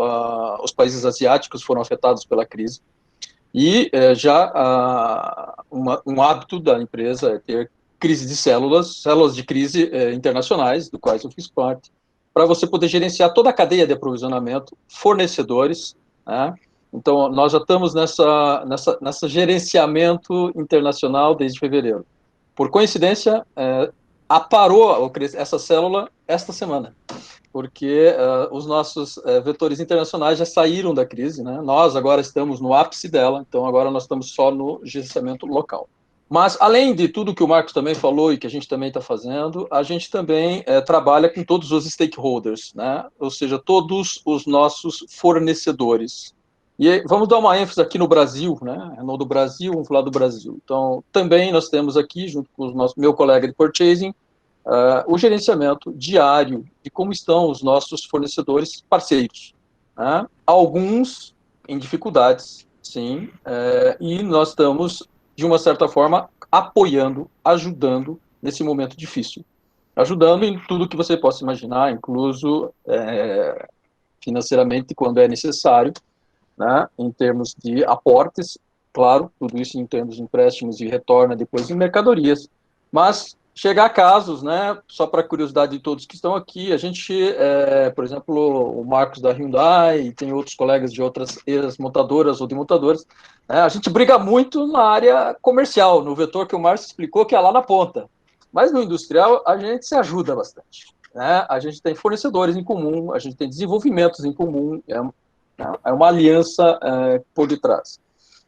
os países asiáticos foram afetados pela crise. E um hábito da empresa é ter crise de células de crise internacionais, do quais eu fiz parte, para você poder gerenciar toda a cadeia de aprovisionamento, fornecedores, né? Então, nós já estamos nessa gerenciamento internacional desde fevereiro. Por coincidência, aparou essa célula esta semana, porque os nossos vetores internacionais já saíram da crise, né? Nós agora estamos no ápice dela, então agora nós estamos só no gerenciamento local. Mas, além de tudo que o Marcos também falou e que a gente também está fazendo, a gente também trabalha com todos os stakeholders, né? Ou seja, todos os nossos fornecedores. E vamos dar uma ênfase aqui no Brasil, né? No do Brasil, vamos falar do Brasil. Então, também nós temos aqui, junto com meu colega de purchasing, o gerenciamento diário de como estão os nossos fornecedores parceiros, né? Alguns em dificuldades, sim, e nós estamos de uma certa forma, apoiando, ajudando nesse momento difícil. Ajudando em tudo que você possa imaginar, incluso financeiramente, quando é necessário, né, em termos de aportes, claro, tudo isso em termos de empréstimos e retorna depois em mercadorias. Mas chegar a casos, né, só para curiosidade de todos que estão aqui, a gente, por exemplo, o Marcos da Hyundai, e tem outros colegas de outras montadoras ou de montadoras, né, a gente briga muito na área comercial, no vetor que o Márcio explicou, que é lá na ponta. Mas no industrial, a gente se ajuda bastante, né? A gente tem fornecedores em comum, a gente tem desenvolvimentos em comum, é uma aliança por detrás.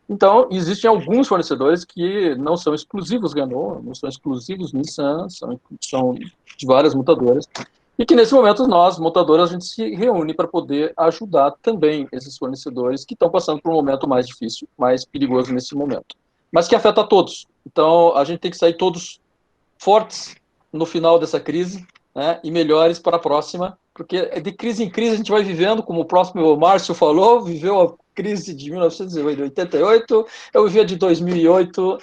Então, existem alguns fornecedores que não são exclusivos Renault, não são exclusivos Nissan, são de várias montadoras, e que nesse momento nós, montadoras, a gente se reúne para poder ajudar também esses fornecedores que estão passando por um momento mais difícil, mais perigoso nesse momento, mas que afeta a todos. Então, a gente tem que sair todos fortes no final dessa crise, né, e melhores para a próxima, porque de crise em crise a gente vai vivendo, como o próximo Márcio falou, viveu a crise de 1988, eu vivi a de 2008,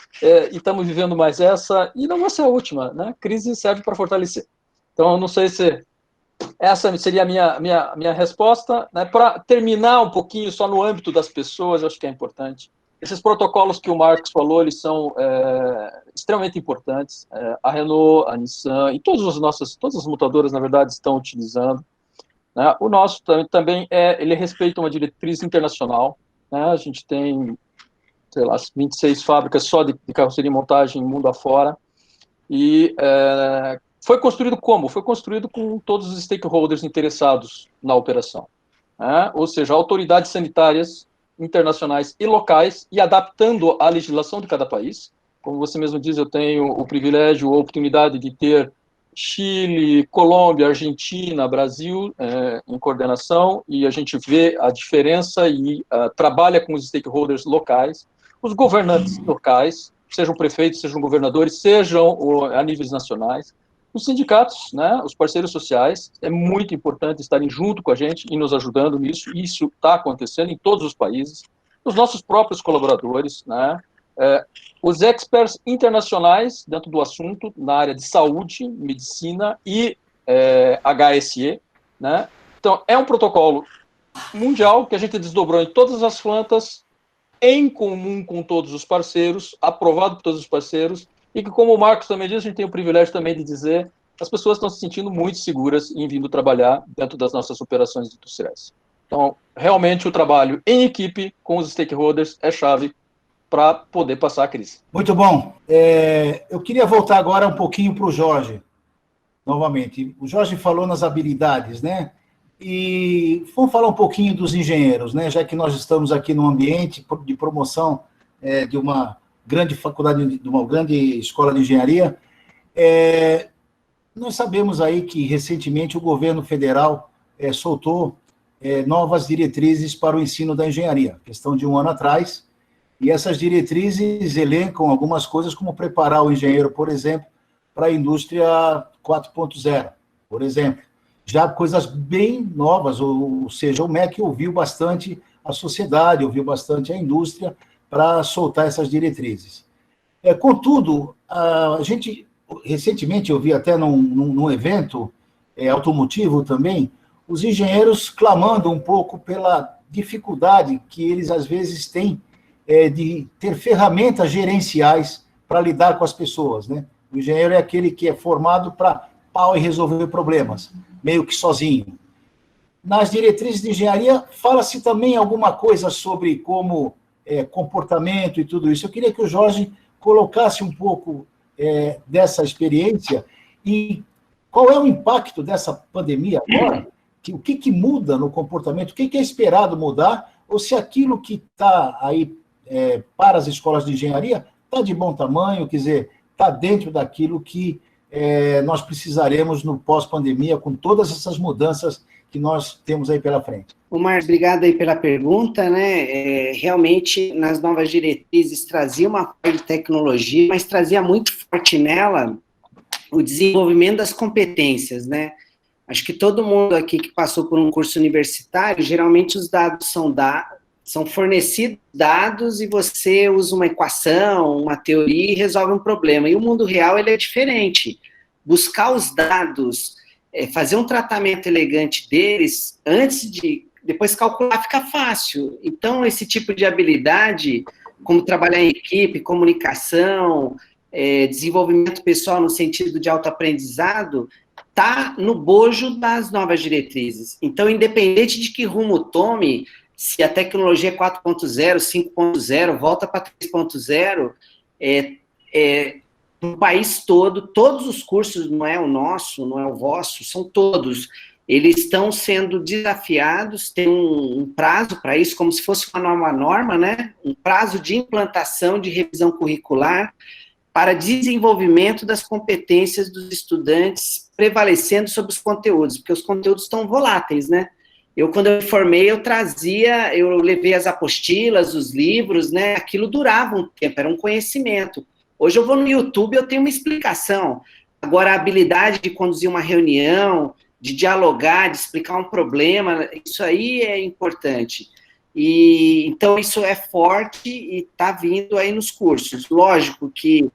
e estamos vivendo mais essa, e não vai ser a última, né? Crise serve para fortalecer. Então, eu não sei se essa seria a minha resposta, né? Para terminar um pouquinho só no âmbito das pessoas, eu acho que é importante. Esses protocolos que o Marcos falou, eles são extremamente importantes. A Renault, a Nissan e todas as montadoras, na verdade, estão utilizando. Né? O nosso também ele respeita uma diretriz internacional. Né? A gente tem, sei lá, 26 fábricas só de carroceria e montagem mundo afora. E foi construído como? Foi construído com todos os stakeholders interessados na operação. Né? Ou seja, autoridades sanitárias internacionais e locais, e adaptando a legislação de cada país. Como você mesmo diz, eu tenho o privilégio ou a oportunidade de ter Chile, Colômbia, Argentina, Brasil em coordenação, e a gente vê a diferença e trabalha com os stakeholders locais, os governantes locais, sejam prefeitos, sejam governadores, sejam a níveis nacionais, os sindicatos, né, os parceiros sociais, é muito importante estarem junto com a gente e nos ajudando nisso. Isso está acontecendo em todos os países. Os nossos próprios colaboradores, né, os experts internacionais dentro do assunto, na área de saúde, medicina e HSE. Né? Então, é um protocolo mundial que a gente desdobrou em todas as plantas, em comum com todos os parceiros, aprovado por todos os parceiros, e que, como o Marcos também disse, a gente tem o privilégio também de dizer, as pessoas estão se sentindo muito seguras em vindo trabalhar dentro das nossas operações industriais. Então, realmente, o trabalho em equipe com os stakeholders é chave para poder passar a crise. Muito bom. Eu queria voltar agora um pouquinho para o Jorge, novamente. O Jorge falou nas habilidades, né? E vamos falar um pouquinho dos engenheiros, né? Já que nós estamos aqui no ambiente de promoção de uma grande faculdade, de uma grande escola de engenharia. Nós sabemos aí que, recentemente, o governo federal soltou novas diretrizes para o ensino da engenharia, questão de um ano atrás, e essas diretrizes elencam algumas coisas, como preparar o engenheiro, por exemplo, para a indústria 4.0, por exemplo. Já coisas bem novas, ou seja, o MEC ouviu bastante a sociedade, ouviu bastante a indústria para soltar essas diretrizes. Contudo, a gente, recentemente, eu vi até num evento automotivo também, os engenheiros clamando um pouco pela dificuldade que eles, às vezes, têm de ter ferramentas gerenciais para lidar com as pessoas, né? O engenheiro é aquele que é formado para pau e resolver problemas, meio que sozinho. Nas diretrizes de engenharia, fala-se também alguma coisa sobre como comportamento e tudo isso. Eu queria que o Jorge colocasse um pouco dessa experiência e qual é o impacto dessa pandemia agora, o que muda no comportamento, o que é esperado mudar, ou se aquilo que está aí para as escolas de engenharia está de bom tamanho, quer dizer, está dentro daquilo que nós precisaremos no pós-pandemia, com todas essas mudanças que nós temos aí pela frente. Márcio, obrigado aí pela pergunta, né? Realmente, nas novas diretrizes, trazia uma parte de tecnologia, mas trazia muito forte nela o desenvolvimento das competências, né? Acho que todo mundo aqui que passou por um curso universitário, geralmente os dados São fornecidos dados e você usa uma equação, uma teoria e resolve um problema. E o mundo real ele é diferente. Buscar os dados, fazer um tratamento elegante deles, depois calcular fica fácil. Então, esse tipo de habilidade, como trabalhar em equipe, comunicação, desenvolvimento pessoal no sentido de autoaprendizado, está no bojo das novas diretrizes. Então, independente de que rumo tome, se a tecnologia é 4.0, 5.0, volta para 3.0, no país todo, todos os cursos, não é o nosso, não é o vosso, são todos, eles estão sendo desafiados, tem um prazo para isso, como se fosse uma nova norma, né? Um prazo de implantação de revisão curricular para desenvolvimento das competências dos estudantes, prevalecendo sobre os conteúdos, porque os conteúdos estão voláteis, né? Quando eu me formei, eu levei as apostilas, os livros, né? Aquilo durava um tempo, era um conhecimento. Hoje eu vou no YouTube, eu tenho uma explicação. Agora, a habilidade de conduzir uma reunião, de dialogar, de explicar um problema, isso aí é importante. Então, isso é forte e está vindo aí nos cursos. Lógico que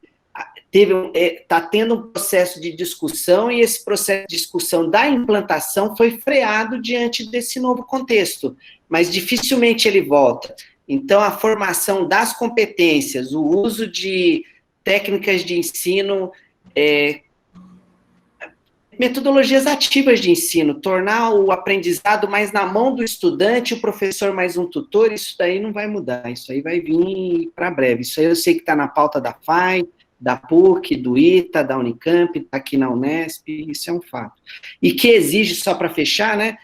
está tendo um processo de discussão e esse processo de discussão da implantação foi freado diante desse novo contexto, mas dificilmente ele volta. Então, a formação das competências, o uso de técnicas de ensino, metodologias ativas de ensino, tornar o aprendizado mais na mão do estudante, o professor mais um tutor, isso daí não vai mudar, isso aí vai vir para breve. Isso aí eu sei que está na pauta da FAI, da PUC, do ITA, da Unicamp, está aqui na Unesp, isso é um fato. E que exige, só para fechar, né,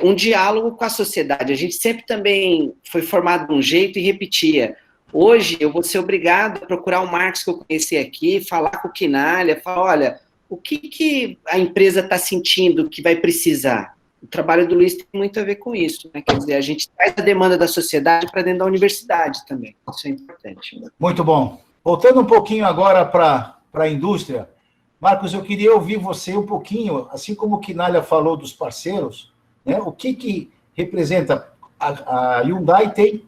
um diálogo com a sociedade. A gente sempre também foi formado de um jeito e repetia. Hoje eu vou ser obrigado a procurar o Marcos que eu conheci aqui, falar com o Quinalha, falar, olha, o que a empresa está sentindo que vai precisar? O trabalho do Luiz tem muito a ver com isso, né? Quer dizer, a gente traz a demanda da sociedade para dentro da universidade também, isso é importante. Muito bom. Voltando um pouquinho agora para a indústria, Marcos, eu queria ouvir você um pouquinho, assim como o Quinalha falou dos parceiros, né, o que representa a Hyundai tem,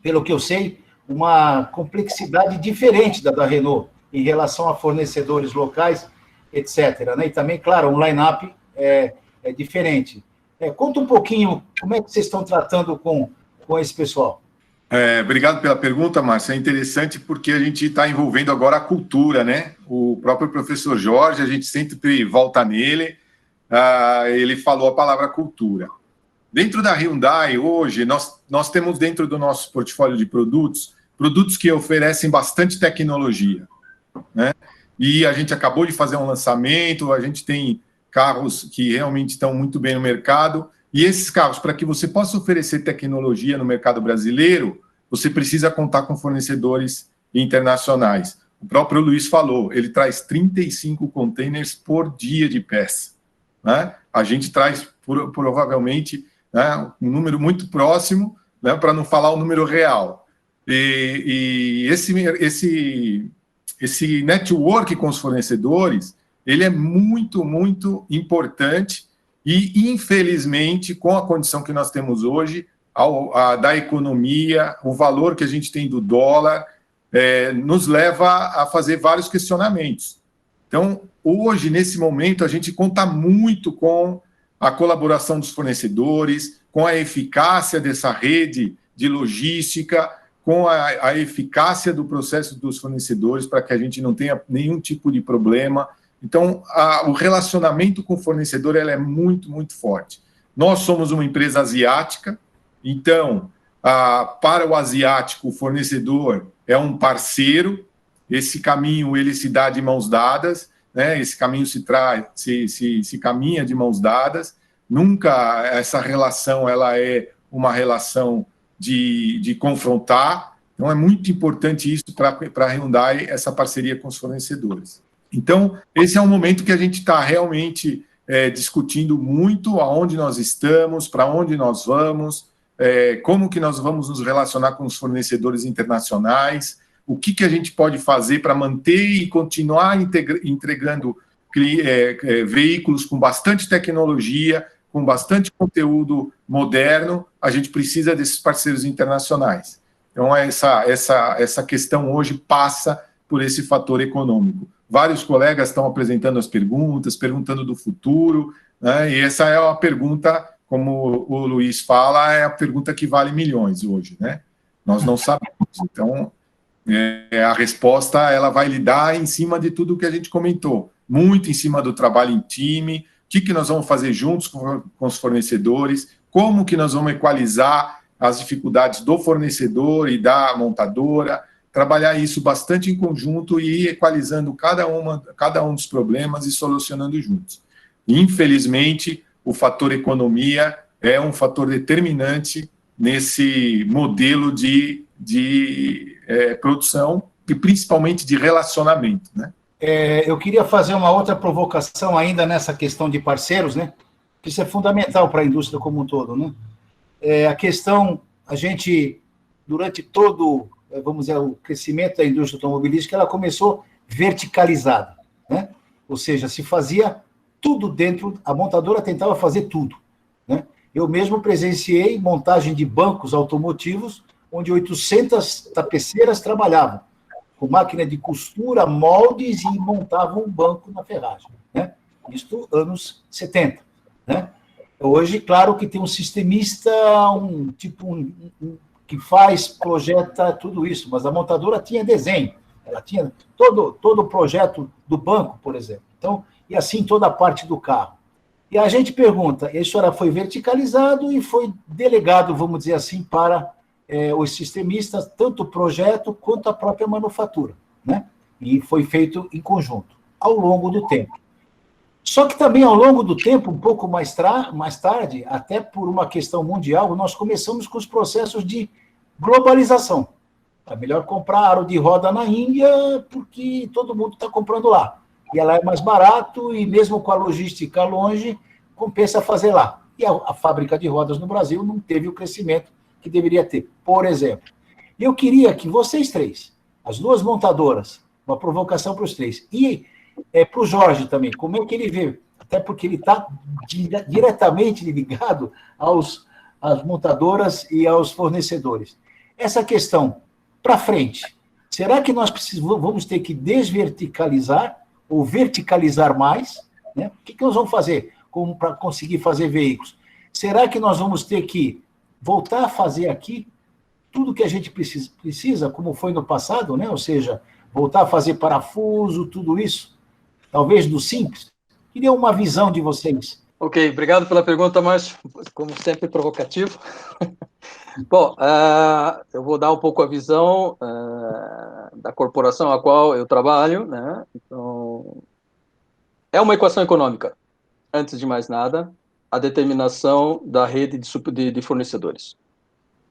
pelo que eu sei, uma complexidade diferente da Renault em relação a fornecedores locais, etc. Né? E também, claro, um line-up é diferente. Conta um pouquinho como é que vocês estão tratando com esse pessoal. Obrigado pela pergunta, Márcio. É interessante porque a gente está envolvendo agora a cultura, né? O próprio professor Jorge, a gente sempre volta nele, ele falou a palavra cultura. Dentro da Hyundai, hoje, nós temos dentro do nosso portfólio de produtos que oferecem bastante tecnologia, né? E a gente acabou de fazer um lançamento, a gente tem carros que realmente estão muito bem no mercado. E esses carros, para que você possa oferecer tecnologia no mercado brasileiro, você precisa contar com fornecedores internacionais. O próprio Luiz falou, ele traz 35 containers por dia de peça, né? A gente traz, provavelmente, né, um número muito próximo, né, para não falar o número real. E esse network com os fornecedores, ele é muito, muito importante. E, infelizmente, com a condição que nós temos hoje, da economia, o valor que a gente tem do dólar, nos leva a fazer vários questionamentos. Então, hoje, nesse momento, a gente conta muito com a colaboração dos fornecedores, com a eficácia dessa rede de logística, com a eficácia do processo dos fornecedores, para que a gente não tenha nenhum tipo de problema. Então, o relacionamento com o fornecedor é muito, muito forte. Nós somos uma empresa asiática, então, para o asiático, o fornecedor é um parceiro, esse caminho ele se dá de mãos dadas, né? Esse caminho se caminha de mãos dadas, nunca essa relação ela é uma relação de confrontar, então é muito importante isso para a Hyundai, essa parceria com os fornecedores. Então, esse é um momento que a gente está realmente discutindo muito aonde nós estamos, para onde nós vamos, como que nós vamos nos relacionar com os fornecedores internacionais, o que a gente pode fazer para manter e continuar entregando veículos com bastante tecnologia, com bastante conteúdo moderno, a gente precisa desses parceiros internacionais. Então, essa questão hoje passa por esse fator econômico. Vários colegas estão apresentando as perguntas, perguntando do futuro, né? E essa é uma pergunta, como o Luiz fala, é a pergunta que vale milhões hoje, né? Nós não sabemos. Então, a resposta ela vai lidar em cima de tudo que a gente comentou, muito em cima do trabalho em time, o que nós vamos fazer juntos com os fornecedores, como que nós vamos equalizar as dificuldades do fornecedor e da montadora, trabalhar isso bastante em conjunto e ir equalizando cada um dos problemas e solucionando juntos. Infelizmente, o fator economia é um fator determinante nesse modelo de produção e principalmente de relacionamento, né? Eu queria fazer uma outra provocação ainda nessa questão de parceiros, né? Que isso é fundamental para a indústria como um todo, né? A questão, a gente, durante todo, vamos dizer, o crescimento da indústria automobilística, ela começou verticalizada, né? Ou seja, se fazia tudo dentro, a montadora tentava fazer tudo, né? Eu mesmo presenciei montagem de bancos automotivos onde 800 tapeceiras trabalhavam, com máquina de costura, moldes e montavam um banco na ferragem, né? Isto anos 70, né? Hoje, claro que tem um sistemista, que faz, projeta tudo isso, mas a montadora tinha desenho, ela tinha todo o projeto do banco, por exemplo. Então, e assim toda a parte do carro. E a gente pergunta, isso era, foi verticalizado e foi delegado, vamos dizer assim, para os sistemistas, tanto o projeto quanto a própria manufatura, né? E foi feito em conjunto, ao longo do tempo. Só que também, ao longo do tempo, um pouco mais tarde, até por uma questão mundial, nós começamos com os processos de globalização. É melhor comprar aro de roda na Índia, porque todo mundo está comprando lá. E ela é mais barato, e mesmo com a logística longe, compensa fazer lá. E a fábrica de rodas no Brasil não teve o crescimento que deveria ter, por exemplo. Eu queria que vocês três, as duas montadoras, uma provocação para os três, e para o Jorge também, como é que ele vê, até porque ele está diretamente ligado às montadoras e aos fornecedores. Essa questão, para frente, será que nós vamos ter que desverticalizar ou verticalizar mais? Né? O que nós vamos fazer para conseguir fazer veículos? Será que nós vamos ter que voltar a fazer aqui tudo que a gente precisa, como foi no passado, né? Ou seja, voltar a fazer parafuso, tudo isso, talvez do simples? Queria uma visão de vocês. Ok, obrigado pela pergunta, Márcio, como sempre provocativo. Bom, eu vou dar um pouco a visão da corporação a qual eu trabalho, né? Então, é uma equação econômica, antes de mais nada, a determinação da rede de fornecedores.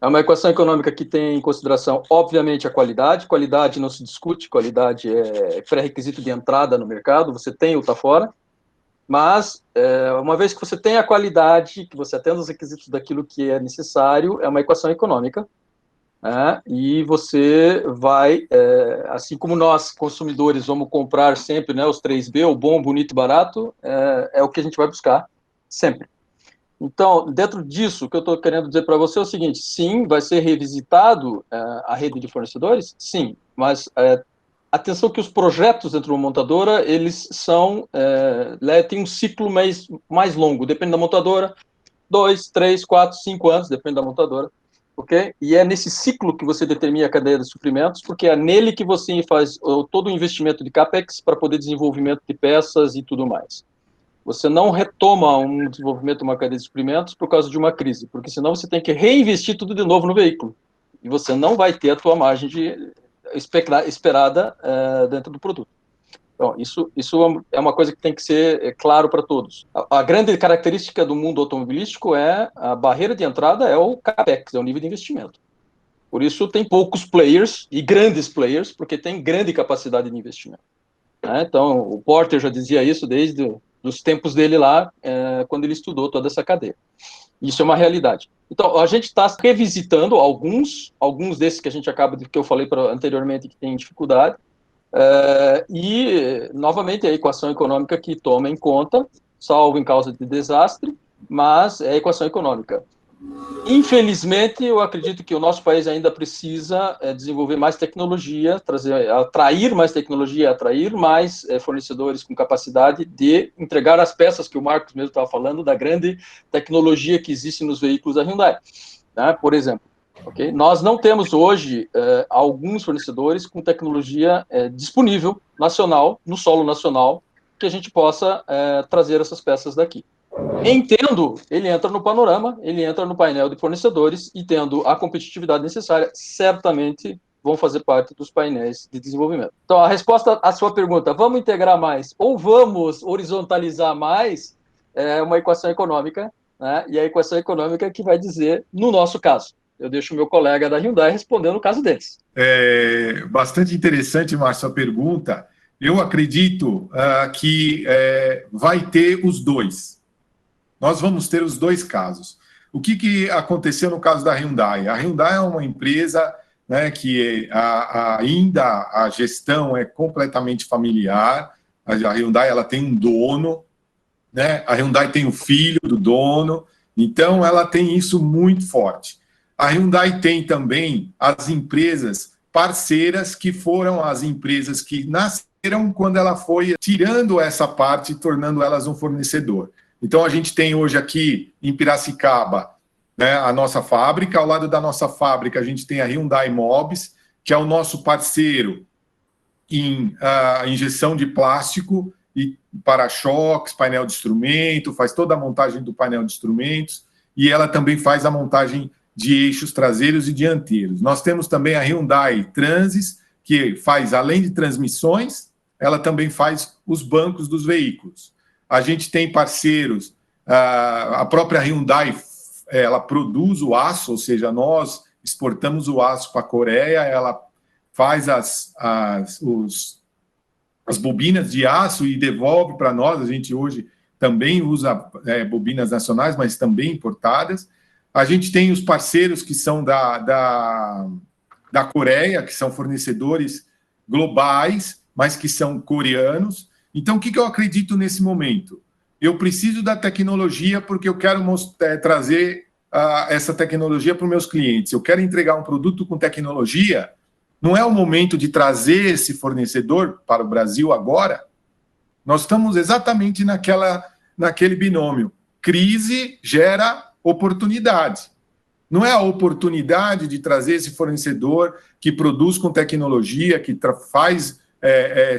É uma equação econômica que tem em consideração, obviamente, a qualidade. Qualidade não se discute, qualidade é pré-requisito de entrada no mercado, você tem ou está fora. Mas, uma vez que você tem a qualidade, que você atenda os requisitos daquilo que é necessário, é uma equação econômica, né? E você vai, assim como nós, consumidores, vamos comprar sempre, né, os 3B, o bom, bonito e barato, é o que a gente vai buscar sempre. Então, dentro disso, o que eu estou querendo dizer para você é o seguinte: sim, vai ser revisitado a rede de fornecedores? Sim, mas atenção que os projetos dentro de uma montadora, eles têm um ciclo mais longo, depende da montadora, 2, 3, 4, 5 anos, depende da montadora, ok? E é nesse ciclo que você determina a cadeia de suprimentos, porque é nele que você faz todo o investimento de CAPEX para poder desenvolvimento de peças e tudo mais. Você não retoma um desenvolvimento de uma cadeia de suprimentos por causa de uma crise, porque senão você tem que reinvestir tudo de novo no veículo, e você não vai ter a tua margem esperada dentro do produto. Então, isso é uma coisa que tem que ser claro para todos. A grande característica do mundo automobilístico a barreira de entrada é o CAPEX, é o nível de investimento. Por isso tem poucos players, e grandes players, porque tem grande capacidade de investimento. Então, o Porter já dizia isso desde os tempos dele lá, quando ele estudou toda essa cadeia. Isso é uma realidade. Então, a gente está revisitando alguns desses que a gente que eu falei anteriormente que tem dificuldade, e, novamente, a equação econômica que toma em conta, salvo em causa de desastre, mas é a equação econômica. Infelizmente, eu acredito que o nosso país ainda precisa desenvolver mais tecnologia, atrair mais tecnologia, atrair mais fornecedores com capacidade de entregar as peças que o Marcos mesmo estava falando, da grande tecnologia que existe nos veículos da Hyundai, né? Por exemplo. Okay? Nós não temos hoje alguns fornecedores com tecnologia disponível, nacional, no solo nacional, que a gente possa trazer essas peças daqui. Entendo, ele entra no panorama, ele entra no painel de fornecedores e, tendo a competitividade necessária, certamente vão fazer parte dos painéis de desenvolvimento. Então, a resposta à sua pergunta, vamos integrar mais ou vamos horizontalizar mais, é uma equação econômica, né? E a equação econômica que vai dizer, no nosso caso. Eu deixo o meu colega da Hyundai respondendo no caso deles. É bastante interessante, Márcio, a pergunta. Eu acredito que vai ter os dois. Nós vamos ter os dois casos. O que aconteceu no caso da Hyundai? A Hyundai é uma empresa, né, que ainda a gestão é completamente familiar. A Hyundai ela tem um dono, né? A Hyundai tem o filho do dono, então ela tem isso muito forte. A Hyundai tem também as empresas parceiras, que foram as empresas que nasceram quando ela foi tirando essa parte e tornando elas um fornecedor. Então, a gente tem hoje aqui em Piracicaba, né, a nossa fábrica. Ao lado da nossa fábrica, a gente tem a Hyundai Mobis, que é o nosso parceiro em injeção de plástico e para-choques, painel de instrumento, faz toda a montagem do painel de instrumentos, e ela também faz a montagem de eixos traseiros e dianteiros. Nós temos também a Hyundai Transys, que faz, além de transmissões, ela também faz os bancos dos veículos. A gente tem parceiros, a própria Hyundai, ela produz o aço, ou seja, nós exportamos o aço para a Coreia, ela faz as bobinas de aço e devolve para nós. A gente hoje também usa bobinas nacionais, mas também importadas. A gente tem os parceiros que são da Coreia, que são fornecedores globais, mas que são coreanos. Então, o que eu acredito nesse momento? Eu preciso da tecnologia porque eu quero trazer essa tecnologia para os meus clientes. Eu quero entregar um produto com tecnologia. Não é o momento de trazer esse fornecedor para o Brasil agora. Nós estamos exatamente naquele binômio. Crise gera oportunidade. Não é a oportunidade de trazer esse fornecedor que produz com tecnologia, que faz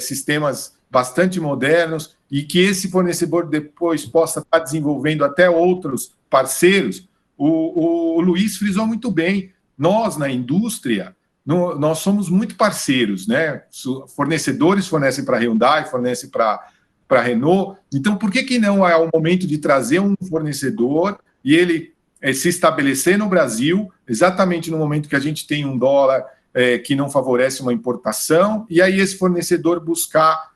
sistemas bastante modernos, e que esse fornecedor depois possa estar desenvolvendo até outros parceiros. O Luiz frisou muito bem. Nós, na indústria, nós somos muito parceiros, né? Fornecedores fornecem para a Hyundai, fornecem para a Renault. Então, por que não é o momento de trazer um fornecedor e ele se estabelecer no Brasil, exatamente no momento que a gente tem um dólar que não favorece uma importação, e aí esse fornecedor buscar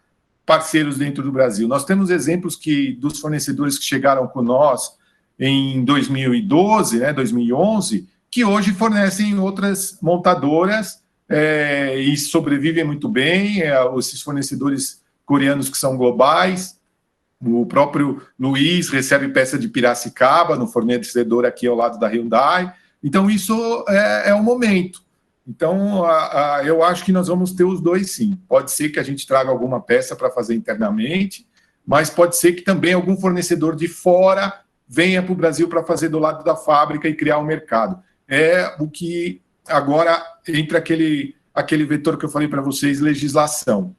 parceiros dentro do Brasil? Nós temos exemplos dos fornecedores que chegaram com nós em 2012, 2011, que hoje fornecem outras montadoras e sobrevivem muito bem, esses fornecedores coreanos que são globais. O próprio Luiz recebe peça de Piracicaba, no fornecedor aqui ao lado da Hyundai. Então, isso é o momento. Então, eu acho que nós vamos ter os dois, sim. Pode ser que a gente traga alguma peça para fazer internamente, mas pode ser que também algum fornecedor de fora venha para o Brasil para fazer do lado da fábrica e criar um mercado. É o que agora entra aquele vetor que eu falei para vocês, legislação.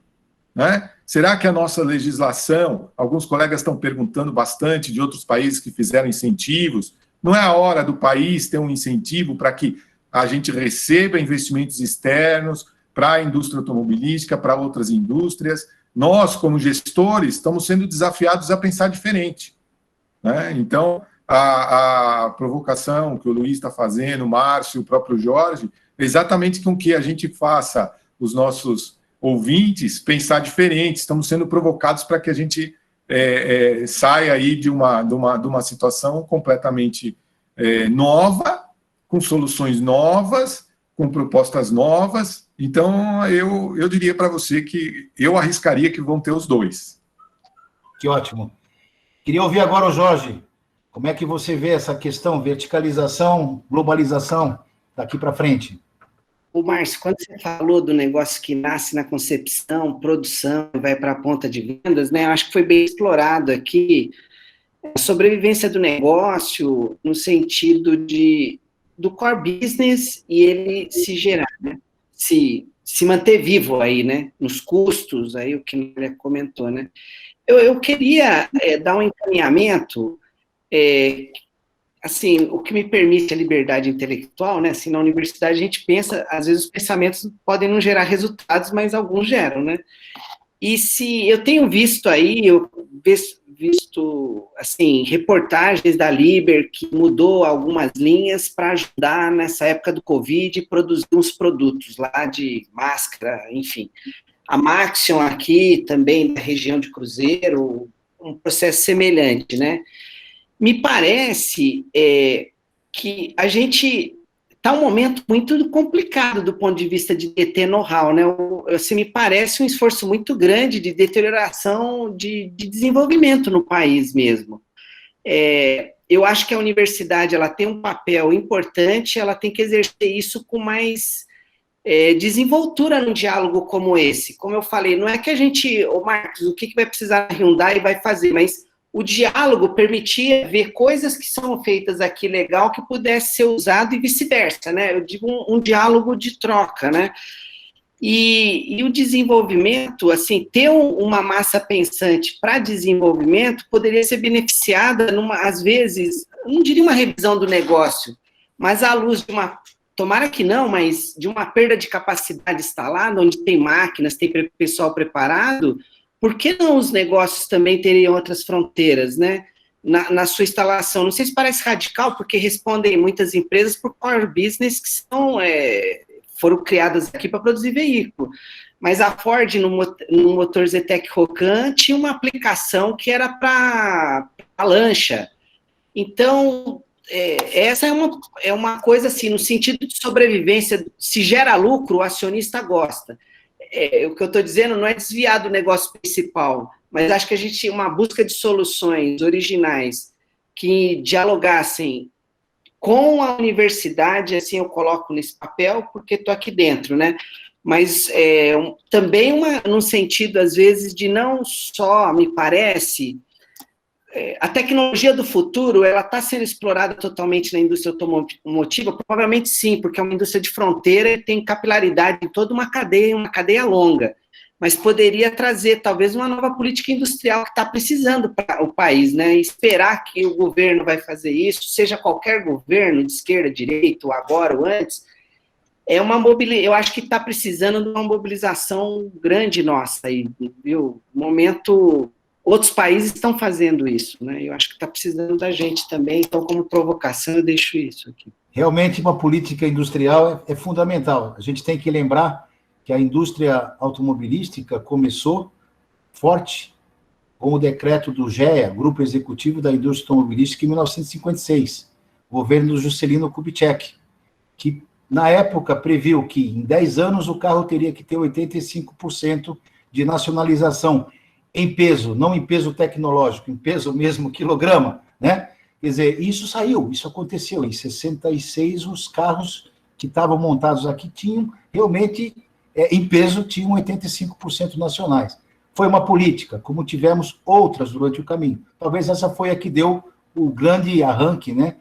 Né? Será que a nossa legislação, alguns colegas estão perguntando bastante de outros países que fizeram incentivos, não é a hora do país ter um incentivo para que a gente receba investimentos externos para a indústria automobilística, para outras indústrias? Nós, como gestores, estamos sendo desafiados a pensar diferente. Né? Então, a provocação que o Luiz está fazendo, o Márcio, o próprio Jorge, é exatamente com que a gente faça os nossos ouvintes pensar diferente. Estamos sendo provocados para que a gente saia aí de uma situação completamente nova, com soluções novas, com propostas novas. Então, eu diria para você que eu arriscaria que vão ter os dois. Que ótimo. Queria ouvir agora o Jorge. Como é que você vê essa questão, verticalização, globalização, daqui para frente? O Márcio, quando você falou do negócio que nasce na concepção, produção, vai para a ponta de vendas, né? Eu acho que foi bem explorado aqui a sobrevivência do negócio no sentido do core business e ele se gerar, né? Se manter vivo aí, né? Nos custos, aí o que ele comentou, né? Eu queria dar um encaminhamento, assim, o que me permite a liberdade intelectual, né? Assim, na universidade a gente pensa, às vezes os pensamentos podem não gerar resultados, mas alguns geram, né? E se eu tenho visto aí, visto, assim, reportagens da Liber que mudou algumas linhas para ajudar nessa época do Covid e produzir uns produtos lá de máscara, enfim. A Maxion aqui, também da região de Cruzeiro, um processo semelhante, né? Me parece que a gente está um momento muito complicado do ponto de vista de deter know-how, né? Assim, me parece um esforço muito grande de deterioração de desenvolvimento no país mesmo. Eu acho que a universidade ela tem um papel importante, ela tem que exercer isso com mais desenvoltura num diálogo como esse. Como eu falei, não é que a gente, Marcos, o que vai precisar a Hyundai vai fazer, mas o diálogo permitia ver coisas que são feitas aqui legal que pudesse ser usado e vice-versa, né? Eu digo um diálogo de troca, né? E o desenvolvimento, assim, ter uma massa pensante para desenvolvimento poderia ser beneficiada, às vezes, não diria uma revisão do negócio, mas à luz de tomara que não, mas de uma perda de capacidade instalada, onde tem máquinas, tem pessoal preparado, por que não os negócios também teriam outras fronteiras, né? Na sua instalação. Não sei se parece radical, porque respondem muitas empresas por core business que foram criadas aqui para produzir veículo. Mas a Ford, no motor Zetec Rocan, tinha uma aplicação que era para lancha. Então, essa é uma coisa assim, no sentido de sobrevivência, se gera lucro, o acionista gosta. O que eu estou dizendo não é desviar do negócio principal, mas acho que a gente, uma busca de soluções originais que dialogassem com a universidade, assim eu coloco nesse papel, porque estou aqui dentro, né? Mas também num sentido, às vezes, de não só, me parece, a tecnologia do futuro, ela está sendo explorada totalmente na indústria automotiva? Provavelmente sim, porque é uma indústria de fronteira e tem capilaridade em toda uma cadeia longa. Mas poderia trazer, talvez, uma nova política industrial que está precisando para o país, né? E esperar que o governo vai fazer isso, seja qualquer governo, de esquerda, direita, ou agora ou antes, eu acho que está precisando de uma mobilização grande nossa aí, viu? Momento... Outros países estão fazendo isso, né? Eu acho que está precisando da gente também, então, como provocação, eu deixo isso aqui. Realmente, uma política industrial é fundamental. A gente tem que lembrar que a indústria automobilística começou forte com o decreto do GEA, Grupo Executivo da Indústria Automobilística, em 1956, governo do Juscelino Kubitschek, que, na época, previu que, em 10 anos, o carro teria que ter 85% de nacionalização, em peso, não em peso tecnológico, em peso mesmo quilograma, né? Quer dizer, isso saiu, isso aconteceu. Em 66, os carros que estavam montados aqui tinham, realmente, em peso, tinham 85% nacionais. Foi uma política, como tivemos outras durante o caminho. Talvez essa foi a que deu o grande arranque, né?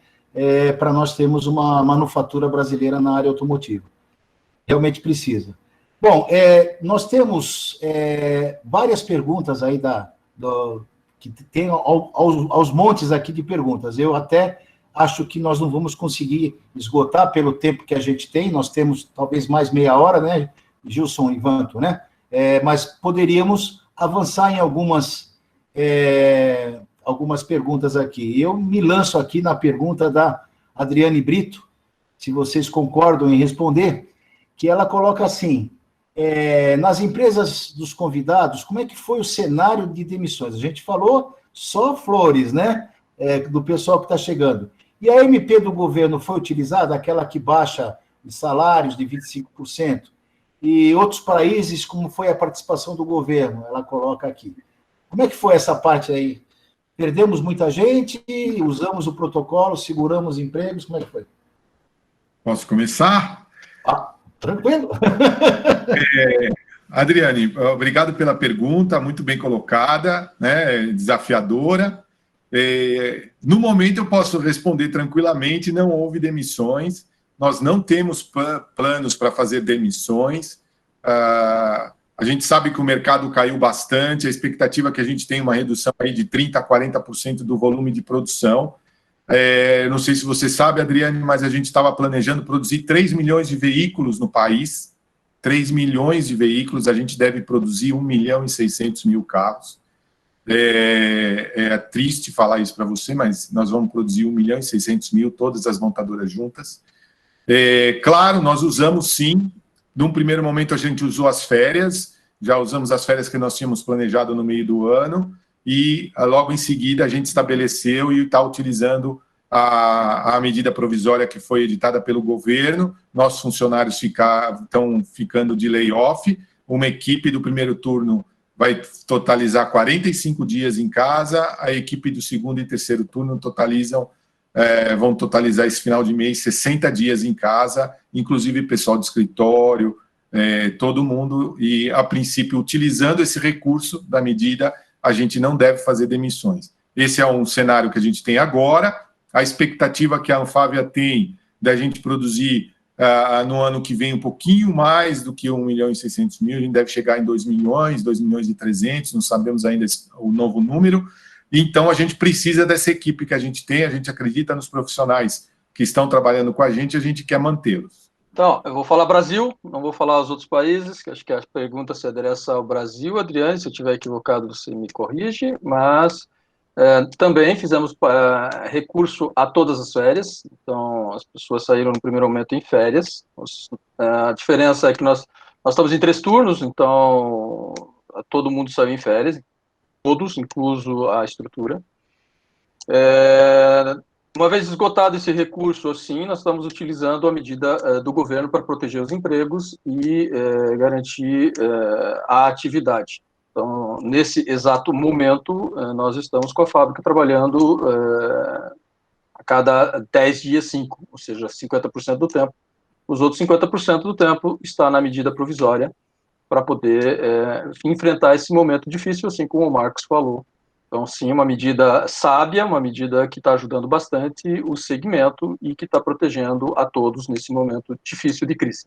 Para nós termos uma manufatura brasileira na área automotiva. Realmente precisa. Bom, nós temos várias perguntas aí que tem aos montes aqui de perguntas. Eu até acho que nós não vamos conseguir esgotar pelo tempo que a gente tem, nós temos talvez mais meia hora, né, Gilson e Vanto, né? Mas poderíamos avançar em algumas perguntas aqui. Eu me lanço aqui na pergunta da Adriane Brito, se vocês concordam em responder, que ela coloca assim: nas empresas dos convidados, como é que foi o cenário de demissões? A gente falou só flores, né? Do pessoal que está chegando. E a MP do governo foi utilizada, aquela que baixa os salários de 25%? E outros países, como foi a participação do governo? Ela coloca aqui. Como é que foi essa parte aí, Perdemos muita gente, usamos o protocolo, seguramos empregos, como é que foi? Posso começar? Tranquilo. Adriane, obrigado pela pergunta, muito bem colocada, né, desafiadora. No momento eu posso responder tranquilamente, não houve demissões, nós não temos planos para fazer demissões. A gente sabe que o mercado caiu bastante, a expectativa é que a gente tenha uma redução aí de 30% a 40% do volume de produção. Não sei se você sabe, Adriane, mas a gente estava planejando produzir 3 milhões de veículos no país. 3 milhões de veículos, a gente deve produzir 1.600.000 carros. É triste falar isso para você, mas nós vamos produzir 1.600.000, todas as montadoras juntas. Claro, nós usamos sim. Num primeiro momento, a gente usou as férias, já usamos as férias que nós tínhamos planejado no meio do ano, e logo em seguida a gente estabeleceu e está utilizando a medida provisória que foi editada pelo governo. Nossos funcionários estão ficando de layoff. Uma equipe do primeiro turno vai totalizar 45 dias em casa, a equipe do segundo e terceiro turno vão totalizar esse final de mês 60 dias em casa, inclusive pessoal de escritório, todo mundo, e a princípio, utilizando esse recurso da medida, a gente não deve fazer demissões. Esse é um cenário que a gente tem agora. A expectativa que a Anfávia tem da gente produzir no ano que vem um pouquinho mais do que 1.600.000, a gente deve chegar em 2 milhões, 2.300.000, não sabemos ainda o novo número. Então, a gente precisa dessa equipe que a gente tem, a gente acredita nos profissionais que estão trabalhando com a gente quer mantê-los. Então, eu vou falar Brasil, não vou falar os outros países, que acho que a pergunta se adereça ao Brasil. Adriane, se eu estiver equivocado, você me corrige, mas também fizemos recurso a todas as férias, então as pessoas saíram no primeiro momento em férias. A diferença é que nós estamos em 3 turnos, então todo mundo saiu em férias, todos, incluso a estrutura. Uma vez esgotado esse recurso, assim, nós estamos utilizando a medida do governo para proteger os empregos e garantir a atividade. Então, nesse exato momento, nós estamos com a fábrica trabalhando a cada 10 dias, 5, ou seja, 50% do tempo. Os outros 50% do tempo está na medida provisória para poder enfrentar esse momento difícil, assim como o Marcos falou. Então, sim, uma medida sábia, uma medida que está ajudando bastante o segmento e que está protegendo a todos nesse momento difícil de crise.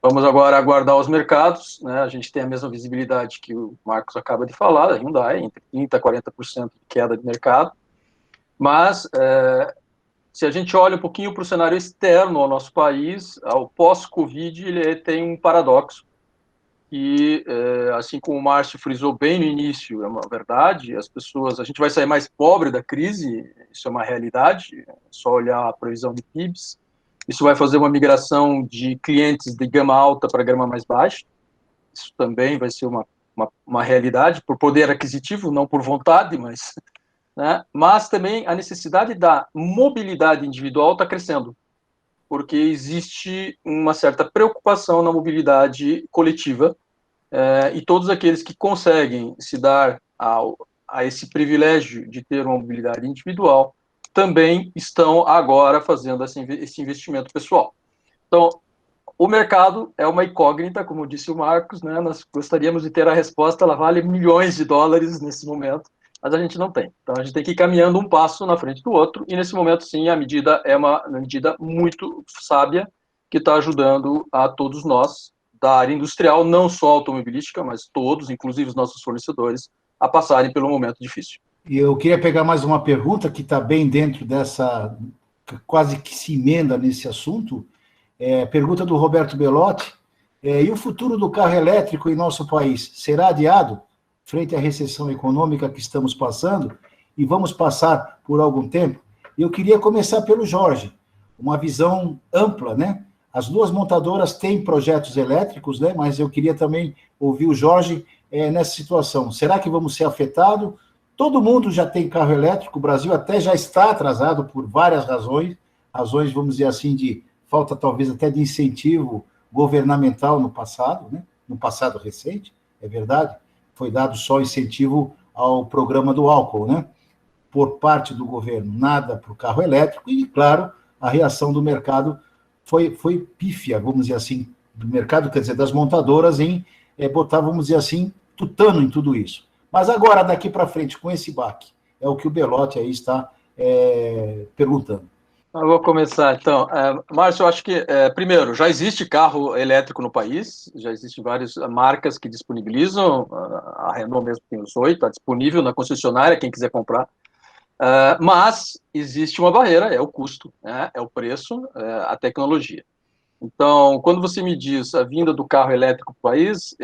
Vamos agora aguardar os mercados, né? A gente tem a mesma visibilidade que o Marcos acaba de falar, a Hyundai, entre 30% a 40% de queda de mercado, mas se a gente olha um pouquinho para o cenário externo ao nosso país, ao pós-Covid, ele tem um paradoxo, e assim como o Márcio frisou bem no início, é uma verdade, a gente vai sair mais pobre da crise, isso é uma realidade, é só olhar a previsão de PIBs. Isso vai fazer uma migração de clientes de gama alta para gama mais baixa. Isso também vai ser uma realidade, por poder aquisitivo, não por vontade, mas... Né? Mas também a necessidade da mobilidade individual está crescendo, porque existe uma certa preocupação na mobilidade coletiva, e todos aqueles que conseguem se dar a esse privilégio de ter uma mobilidade individual também estão agora fazendo esse investimento pessoal. Então, o mercado é uma incógnita, como disse o Marcos, né? Nós gostaríamos de ter a resposta, ela vale milhões de dólares nesse momento, mas a gente não tem. Então, a gente tem que ir caminhando um passo na frente do outro, e nesse momento, sim, a medida é uma medida muito sábia, que está ajudando a todos nós, da área industrial, não só automobilística, mas todos, inclusive os nossos fornecedores, a passarem pelo momento difícil. E eu queria pegar mais uma pergunta que está bem dentro dessa, quase que se emenda nesse assunto, pergunta do Roberto Belotti, e o futuro do carro elétrico em nosso país será adiado frente à recessão econômica que estamos passando, e vamos passar por algum tempo? Eu queria começar pelo Jorge, uma visão ampla, né? As duas montadoras têm projetos elétricos, né? Mas eu queria também ouvir o Jorge nessa situação. Será que vamos ser afetados? Todo mundo já tem carro elétrico, o Brasil até já está atrasado por várias razões, vamos dizer assim, de falta talvez até de incentivo governamental no passado, né? No passado recente, é verdade, foi dado só incentivo ao programa do álcool, né? por parte do governo, nada para o carro elétrico, e, claro, a reação do mercado foi pífia, vamos dizer assim, do mercado, quer dizer, das montadoras em botar, vamos dizer assim, tutano em tudo isso. Mas agora, daqui para frente, com esse baque, é o que o Belotti aí está perguntando. Eu vou começar, então. Márcio, eu acho que, primeiro, já existe carro elétrico no país, já existem várias marcas que disponibilizam, a Renault mesmo tem os 8, está disponível na concessionária, quem quiser comprar. Mas existe uma barreira, é o custo, né? É o preço, a tecnologia. Então, quando você me diz a vinda do carro elétrico para o país,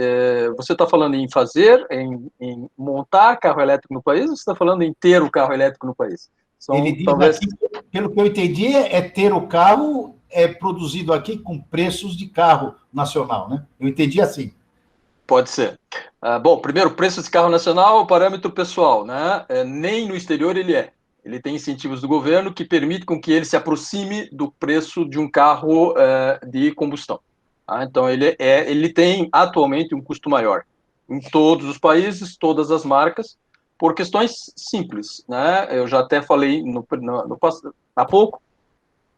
você está falando em fazer, em montar carro elétrico no país, ou você está falando em ter o carro elétrico no país? Ele diz talvez... aqui, pelo que eu entendi, é ter o carro produzido aqui com preços de carro nacional, né? Eu entendi assim. Pode ser. Bom, primeiro, o preço de carro nacional é o parâmetro pessoal, né? Nem no exterior ele é. Ele tem incentivos do governo que permitem com que ele se aproxime do preço de um carro de combustão. Então, ele tem atualmente um custo maior em todos os países, todas as marcas, por questões simples, né? Eu já até falei há pouco,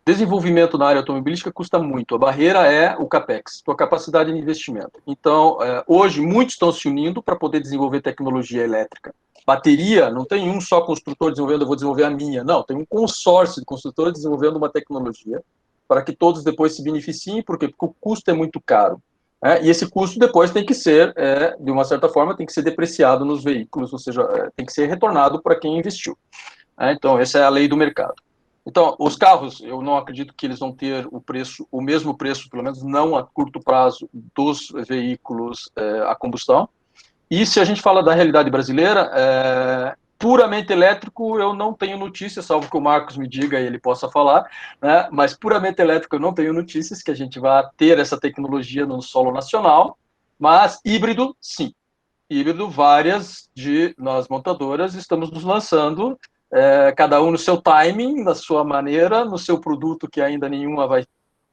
desenvolvimento na área automobilística custa muito. A barreira é o CAPEX, a capacidade de investimento. Então, hoje, muitos estão se unindo para poder desenvolver tecnologia elétrica. Bateria, não tem um só construtor desenvolvendo, eu vou desenvolver a minha. Não, tem um consórcio de construtores desenvolvendo uma tecnologia para que todos depois se beneficiem. Por quê? Porque o custo é muito caro. E esse custo depois tem que ser, de uma certa forma, tem que ser depreciado nos veículos, ou seja, tem que ser retornado para quem investiu. Então, essa é a lei do mercado. Então, os carros, eu não acredito que eles vão ter o mesmo preço, pelo menos não a curto prazo, dos veículos a combustão. E se a gente fala da realidade brasileira, puramente elétrico, eu não tenho notícias, salvo que o Marcos me diga e ele possa falar, né? Mas puramente elétrico eu não tenho notícias que a gente vá ter essa tecnologia no solo nacional, mas híbrido, sim. Híbrido, várias de nós montadoras estamos nos lançando, cada um no seu timing, na sua maneira, no seu produto que ainda nenhuma vai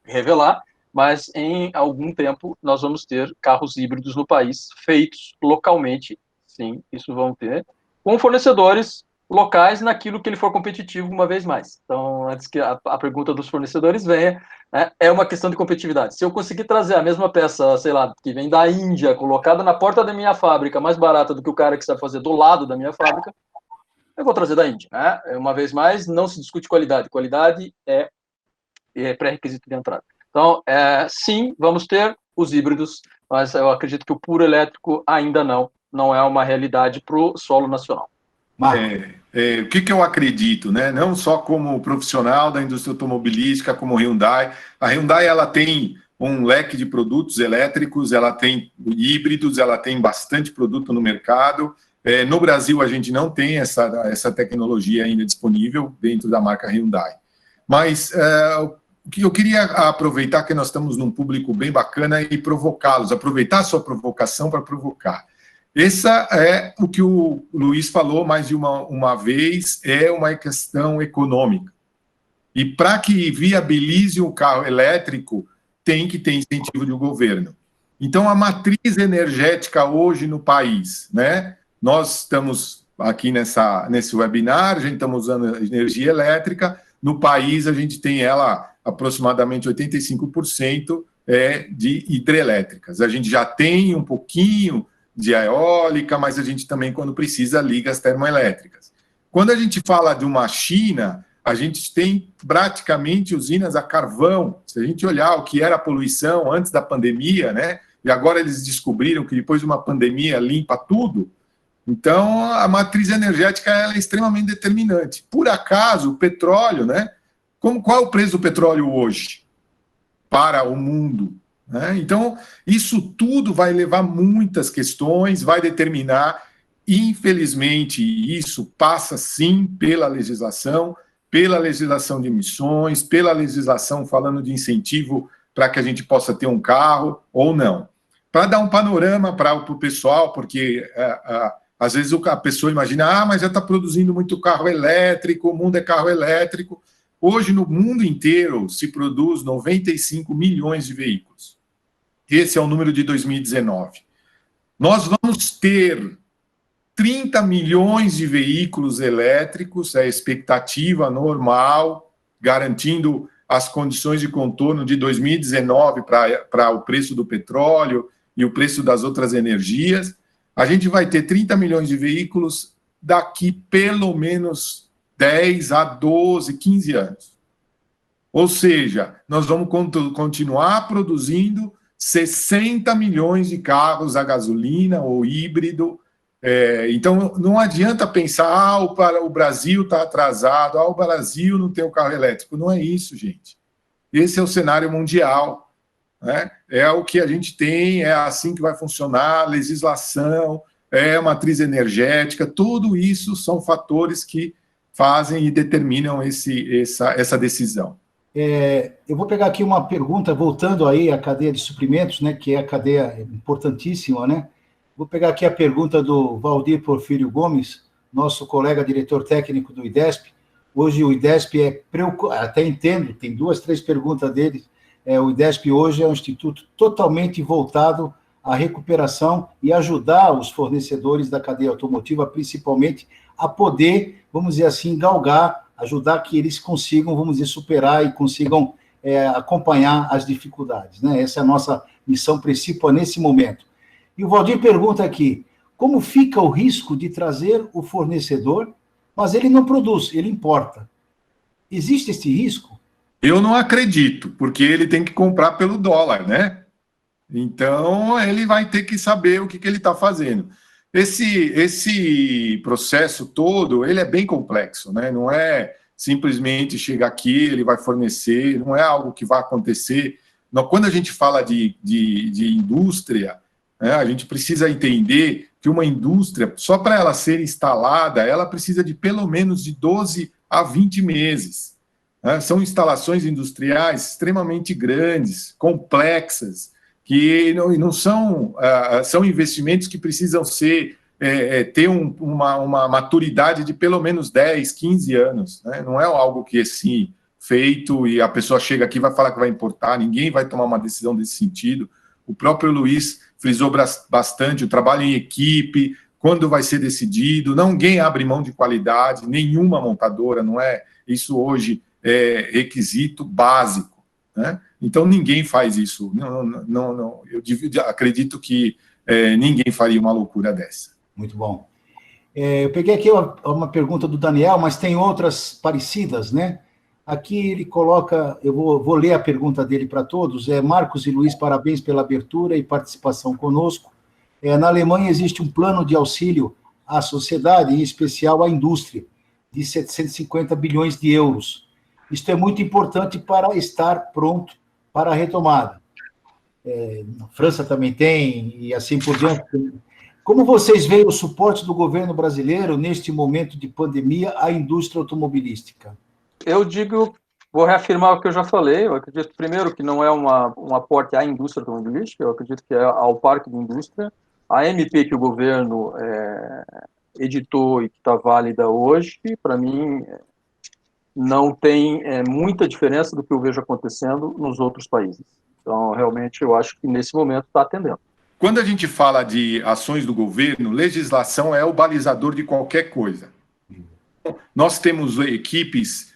revelar, mas em algum tempo nós vamos ter carros híbridos no país, feitos localmente, sim, isso vão ter, com fornecedores locais naquilo que ele for competitivo uma vez mais. Então, antes que a pergunta dos fornecedores venha, né, é uma questão de competitividade. Se eu conseguir trazer a mesma peça, sei lá, que vem da Índia, colocada na porta da minha fábrica, mais barata do que o cara que sabe fazer do lado da minha fábrica, eu vou trazer da Índia, né? Uma vez mais, não se discute qualidade. Qualidade é pré-requisito de entrada. Então, sim, vamos ter os híbridos, mas eu acredito que o puro elétrico ainda não é uma realidade para o solo nacional. O que eu acredito, né? Não só como profissional da indústria automobilística, como Hyundai. A Hyundai ela tem um leque de produtos elétricos, ela tem híbridos, ela tem bastante produto no mercado. No Brasil, a gente não tem essa tecnologia ainda disponível dentro da marca Hyundai. Mas eu queria aproveitar que nós estamos num público bem bacana e provocá-los, aproveitar a sua provocação para provocar. Essa é o que o Luiz falou mais de uma vez, é uma questão econômica. E para que viabilize um carro elétrico, tem que ter incentivo do governo. Então, a matriz energética hoje no país, né? Nós estamos aqui nesse webinar, a gente estamos usando energia elétrica. No país, a gente tem ela aproximadamente 85% de hidrelétricas. A gente já tem um pouquinho de eólica, mas a gente também, quando precisa, liga as termoelétricas. Quando a gente fala de uma China, a gente tem praticamente usinas a carvão. Se a gente olhar o que era a poluição antes da pandemia, né? E agora eles descobriram que depois de uma pandemia limpa tudo. Então, a matriz energética ela é extremamente determinante. Por acaso, o petróleo, né? Qual é o preço do petróleo hoje para o mundo? Né? Então, isso tudo vai levar muitas questões, vai determinar. Infelizmente, isso passa, sim, pela legislação de emissões, pela legislação falando de incentivo para que a gente possa ter um carro ou não. Para dar um panorama para o pessoal, porque às vezes a pessoa imagina, mas já está produzindo muito carro elétrico, o mundo é carro elétrico. Hoje, no mundo inteiro, se produz 95 milhões de veículos. Esse é o número de 2019. Nós vamos ter 30 milhões de veículos elétricos, é a expectativa normal, garantindo as condições de contorno de 2019 para o preço do petróleo e o preço das outras energias. A gente vai ter 30 milhões de veículos daqui pelo menos 10 a 12, 15 anos. Ou seja, nós vamos continuar produzindo 60 milhões de carros a gasolina ou híbrido. Então, não adianta pensar, o Brasil está atrasado, o Brasil não tem o carro elétrico. Não é isso, gente. Esse é o cenário mundial, né? É o que a gente tem, é assim que vai funcionar, legislação, a matriz energética, tudo isso são fatores que fazem e determinam essa decisão. Eu vou pegar aqui uma pergunta, voltando aí à cadeia de suprimentos, né, que é a cadeia importantíssima, né? Vou pegar aqui a pergunta do Valdir Porfírio Gomes, nosso colega diretor técnico do IDESP. Hoje o IDESP até entendo, tem 2, 3 perguntas dele. O IDESP hoje é um instituto totalmente voltado à recuperação e ajudar os fornecedores da cadeia automotiva, principalmente, a poder, vamos dizer assim, galgar, ajudar que eles consigam, vamos dizer, superar e consigam acompanhar as dificuldades, né? Essa é a nossa missão principal nesse momento. E o Valdir pergunta aqui, como fica o risco de trazer o fornecedor, mas ele não produz, ele importa? Existe esse risco? Eu não acredito, porque ele tem que comprar pelo dólar, né? Então, ele vai ter que saber o que ele está fazendo. Esse processo todo, ele é bem complexo, né? Não é simplesmente chegar aqui, ele vai fornecer, não é algo que vai acontecer. Quando a gente fala de indústria, né, a gente precisa entender que uma indústria, só para ela ser instalada, ela precisa de pelo menos de 12 a 20 meses. Né? São instalações industriais extremamente grandes, complexas, que não são, são investimentos que precisam ter uma maturidade de pelo menos 10, 15 anos. Né? Não é algo que é assim, feito e a pessoa chega aqui e vai falar que vai importar, ninguém vai tomar uma decisão desse sentido. O próprio Luiz frisou bastante o trabalho em equipe, quando vai ser decidido, ninguém abre mão de qualidade, nenhuma montadora, não é? Isso hoje é requisito básico, né? Então, ninguém faz isso. Não, eu acredito que ninguém faria uma loucura dessa. Muito bom. Eu peguei aqui uma pergunta do Daniel, mas tem outras parecidas, né? Aqui ele coloca, eu vou ler a pergunta dele para todos, Marcos e Luiz, parabéns pela abertura e participação conosco. Na Alemanha existe um plano de auxílio à sociedade, em especial à indústria, de 750 bilhões de euros. Isto é muito importante para estar pronto para a retomada. Na França também tem, e assim por diante. Como vocês veem o suporte do governo brasileiro neste momento de pandemia à indústria automobilística? Eu vou reafirmar o que eu já falei, eu acredito, primeiro, que não é um aporte à indústria automobilística, eu acredito que é ao parque de indústria. A MP que o governo editou e que está válida hoje, para mim, não tem muita diferença do que eu vejo acontecendo nos outros países. Então, realmente, eu acho que nesse momento está atendendo. Quando a gente fala de ações do governo, legislação é o balizador de qualquer coisa. Nós temos equipes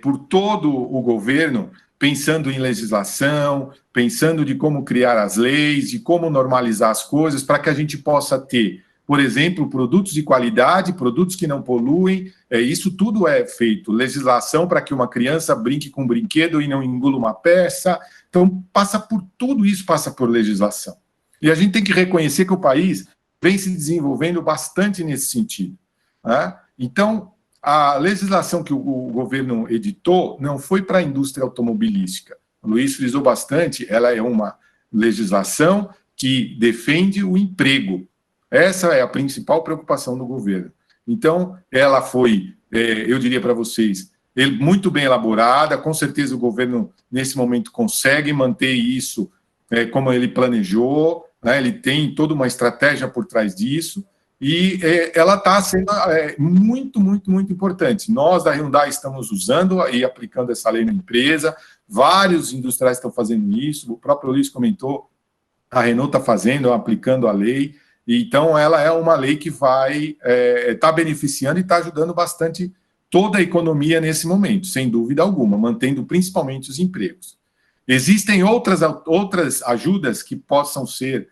por todo o governo pensando em legislação, pensando de como criar as leis, de como normalizar as coisas, para que a gente possa ter, por exemplo, produtos de qualidade, produtos que não poluem, isso tudo é feito. Legislação para que uma criança brinque com um brinquedo e não engula uma peça. Então, passa por tudo isso, passa por legislação. E a gente tem que reconhecer que o país vem se desenvolvendo bastante nesse sentido. Né? Então, a legislação que o governo editou não foi para a indústria automobilística. O Luiz frisou bastante, ela é uma legislação que defende o emprego. Essa é a principal preocupação do governo. Então, ela foi, eu diria para vocês, muito bem elaborada, com certeza o governo, nesse momento, consegue manter isso como ele planejou, né? Ele tem toda uma estratégia por trás disso, e ela está sendo muito, muito, muito importante. Nós, da Hyundai, estamos usando e aplicando essa lei na empresa, vários industriais estão fazendo isso, o próprio Luiz comentou, a Renault está fazendo, aplicando a lei, Então, ela é uma lei que vai estar beneficiando e está ajudando bastante toda a economia nesse momento, sem dúvida alguma, mantendo principalmente os empregos. Existem outras ajudas que possam ser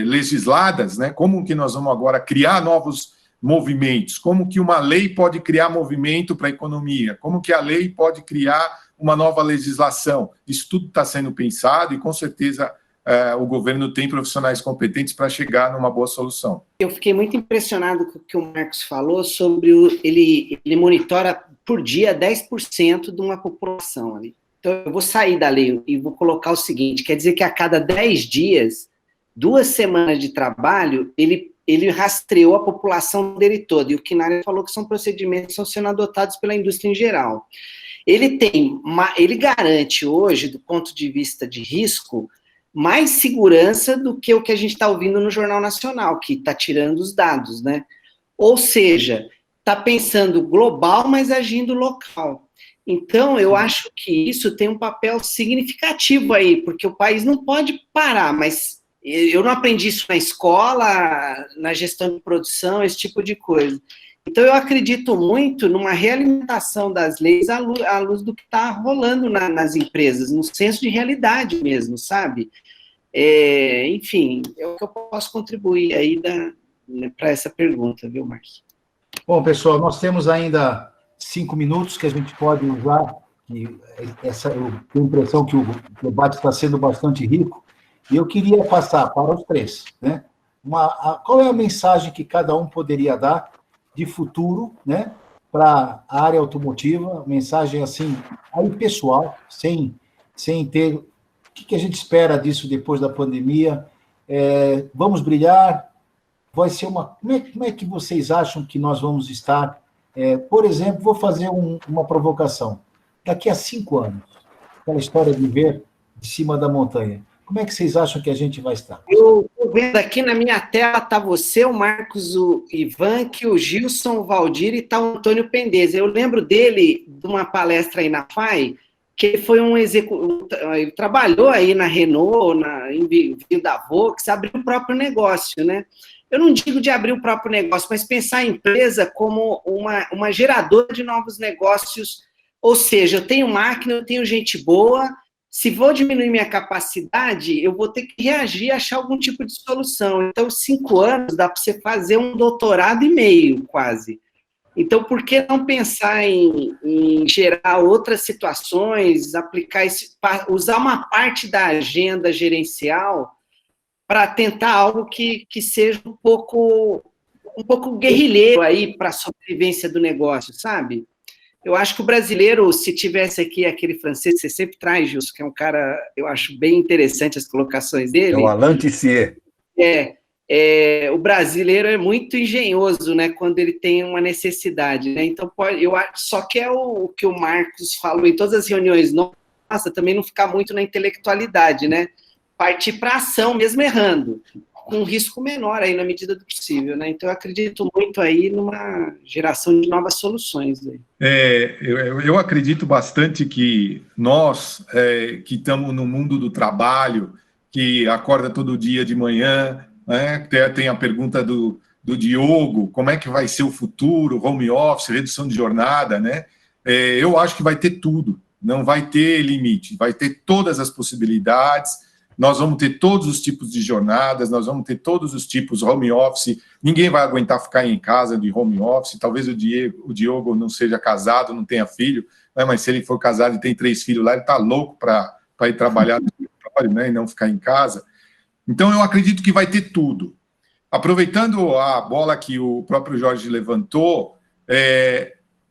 legisladas, né? Como que nós vamos agora criar novos movimentos? Como que uma lei pode criar movimento para a economia? Como que a lei pode criar uma nova legislação? Isso tudo está sendo pensado e, com certeza, o governo tem profissionais competentes para chegar numa boa solução. Eu fiquei muito impressionado com o que o Marcos falou sobre ele monitora por dia 10% de uma população ali. Então, eu vou sair da lei e vou colocar o seguinte, quer dizer que a cada 10 dias, 2 semanas de trabalho, ele rastreou a população dele toda, e o Quinari falou que são procedimentos que estão sendo adotados pela indústria em geral. Ele garante hoje, do ponto de vista de risco, mais segurança do que o que a gente está ouvindo no Jornal Nacional, que está tirando os dados, né? Ou seja, está pensando global, mas agindo local. Então, eu acho que isso tem um papel significativo aí, porque o país não pode parar, mas eu não aprendi isso na escola, na gestão de produção, esse tipo de coisa. Então, eu acredito muito numa realimentação das leis à luz do que está rolando nas empresas, no senso de realidade mesmo, sabe? Enfim, é o que eu posso contribuir aí para essa pergunta, viu, Marcos? Bom, pessoal, nós temos ainda 5 minutos que a gente pode usar, e eu tenho a impressão que o debate está sendo bastante rico, e eu queria passar para os três, né? Qual é a mensagem que cada um poderia dar de futuro, né, para a área automotiva, mensagem assim, aí pessoal, sem ter... O que a gente espera disso depois da pandemia? Vamos brilhar? Vai ser como é que vocês acham que nós vamos estar? Por exemplo, vou fazer uma provocação. Daqui a 5 anos, aquela história de ver de cima da montanha, como é que vocês acham que a gente vai estar? Eu estou vendo aqui na minha tela, está você, o Marcos, o Ivan, o Gilson, o Valdir e está o Antônio Pendeza. Eu lembro dele de uma palestra aí na FAI, que ele foi ele trabalhou aí na Renault, em Via da Volks, abriu o próprio negócio, né? Eu não digo de abrir o próprio negócio, mas pensar a empresa como uma geradora de novos negócios, ou seja, eu tenho máquina, eu tenho gente boa, se vou diminuir minha capacidade, eu vou ter que reagir e achar algum tipo de solução. Então, 5 anos dá para você fazer um doutorado e meio, quase. Então, por que não pensar em gerar outras situações, usar uma parte da agenda gerencial para tentar algo que seja um pouco guerrilheiro aí para a sobrevivência do negócio, sabe? Eu acho que o brasileiro, se tivesse aqui aquele francês que você sempre traz, Gilson, que é um cara, eu acho bem interessante as colocações dele. É o Alain Tissier. O brasileiro é muito engenhoso, né, quando ele tem uma necessidade, né? Então, só que é o que o Marcos falou em todas as reuniões, nossa, também não ficar muito na intelectualidade, né? Partir para ação, mesmo errando, com um risco menor aí na medida do possível, né? Então, eu acredito muito aí numa geração de novas soluções. Aí. Eu acredito bastante que nós, que estamos no mundo do trabalho, que acorda todo dia de manhã, né? Tem a pergunta do Diogo, como é que vai ser o futuro, home office, redução de jornada, né? Eu acho que vai ter tudo, não vai ter limite, vai ter todas as possibilidades. Nós vamos ter todos os tipos de jornadas, nós vamos ter todos os tipos home office, ninguém vai aguentar ficar em casa de home office, talvez o Diogo não seja casado, não tenha filho, né? Mas se ele for casado e tem 3 filhos lá, ele está louco para ir trabalhar, né? E não ficar em casa. Então, eu acredito que vai ter tudo. Aproveitando a bola que o próprio Jorge levantou,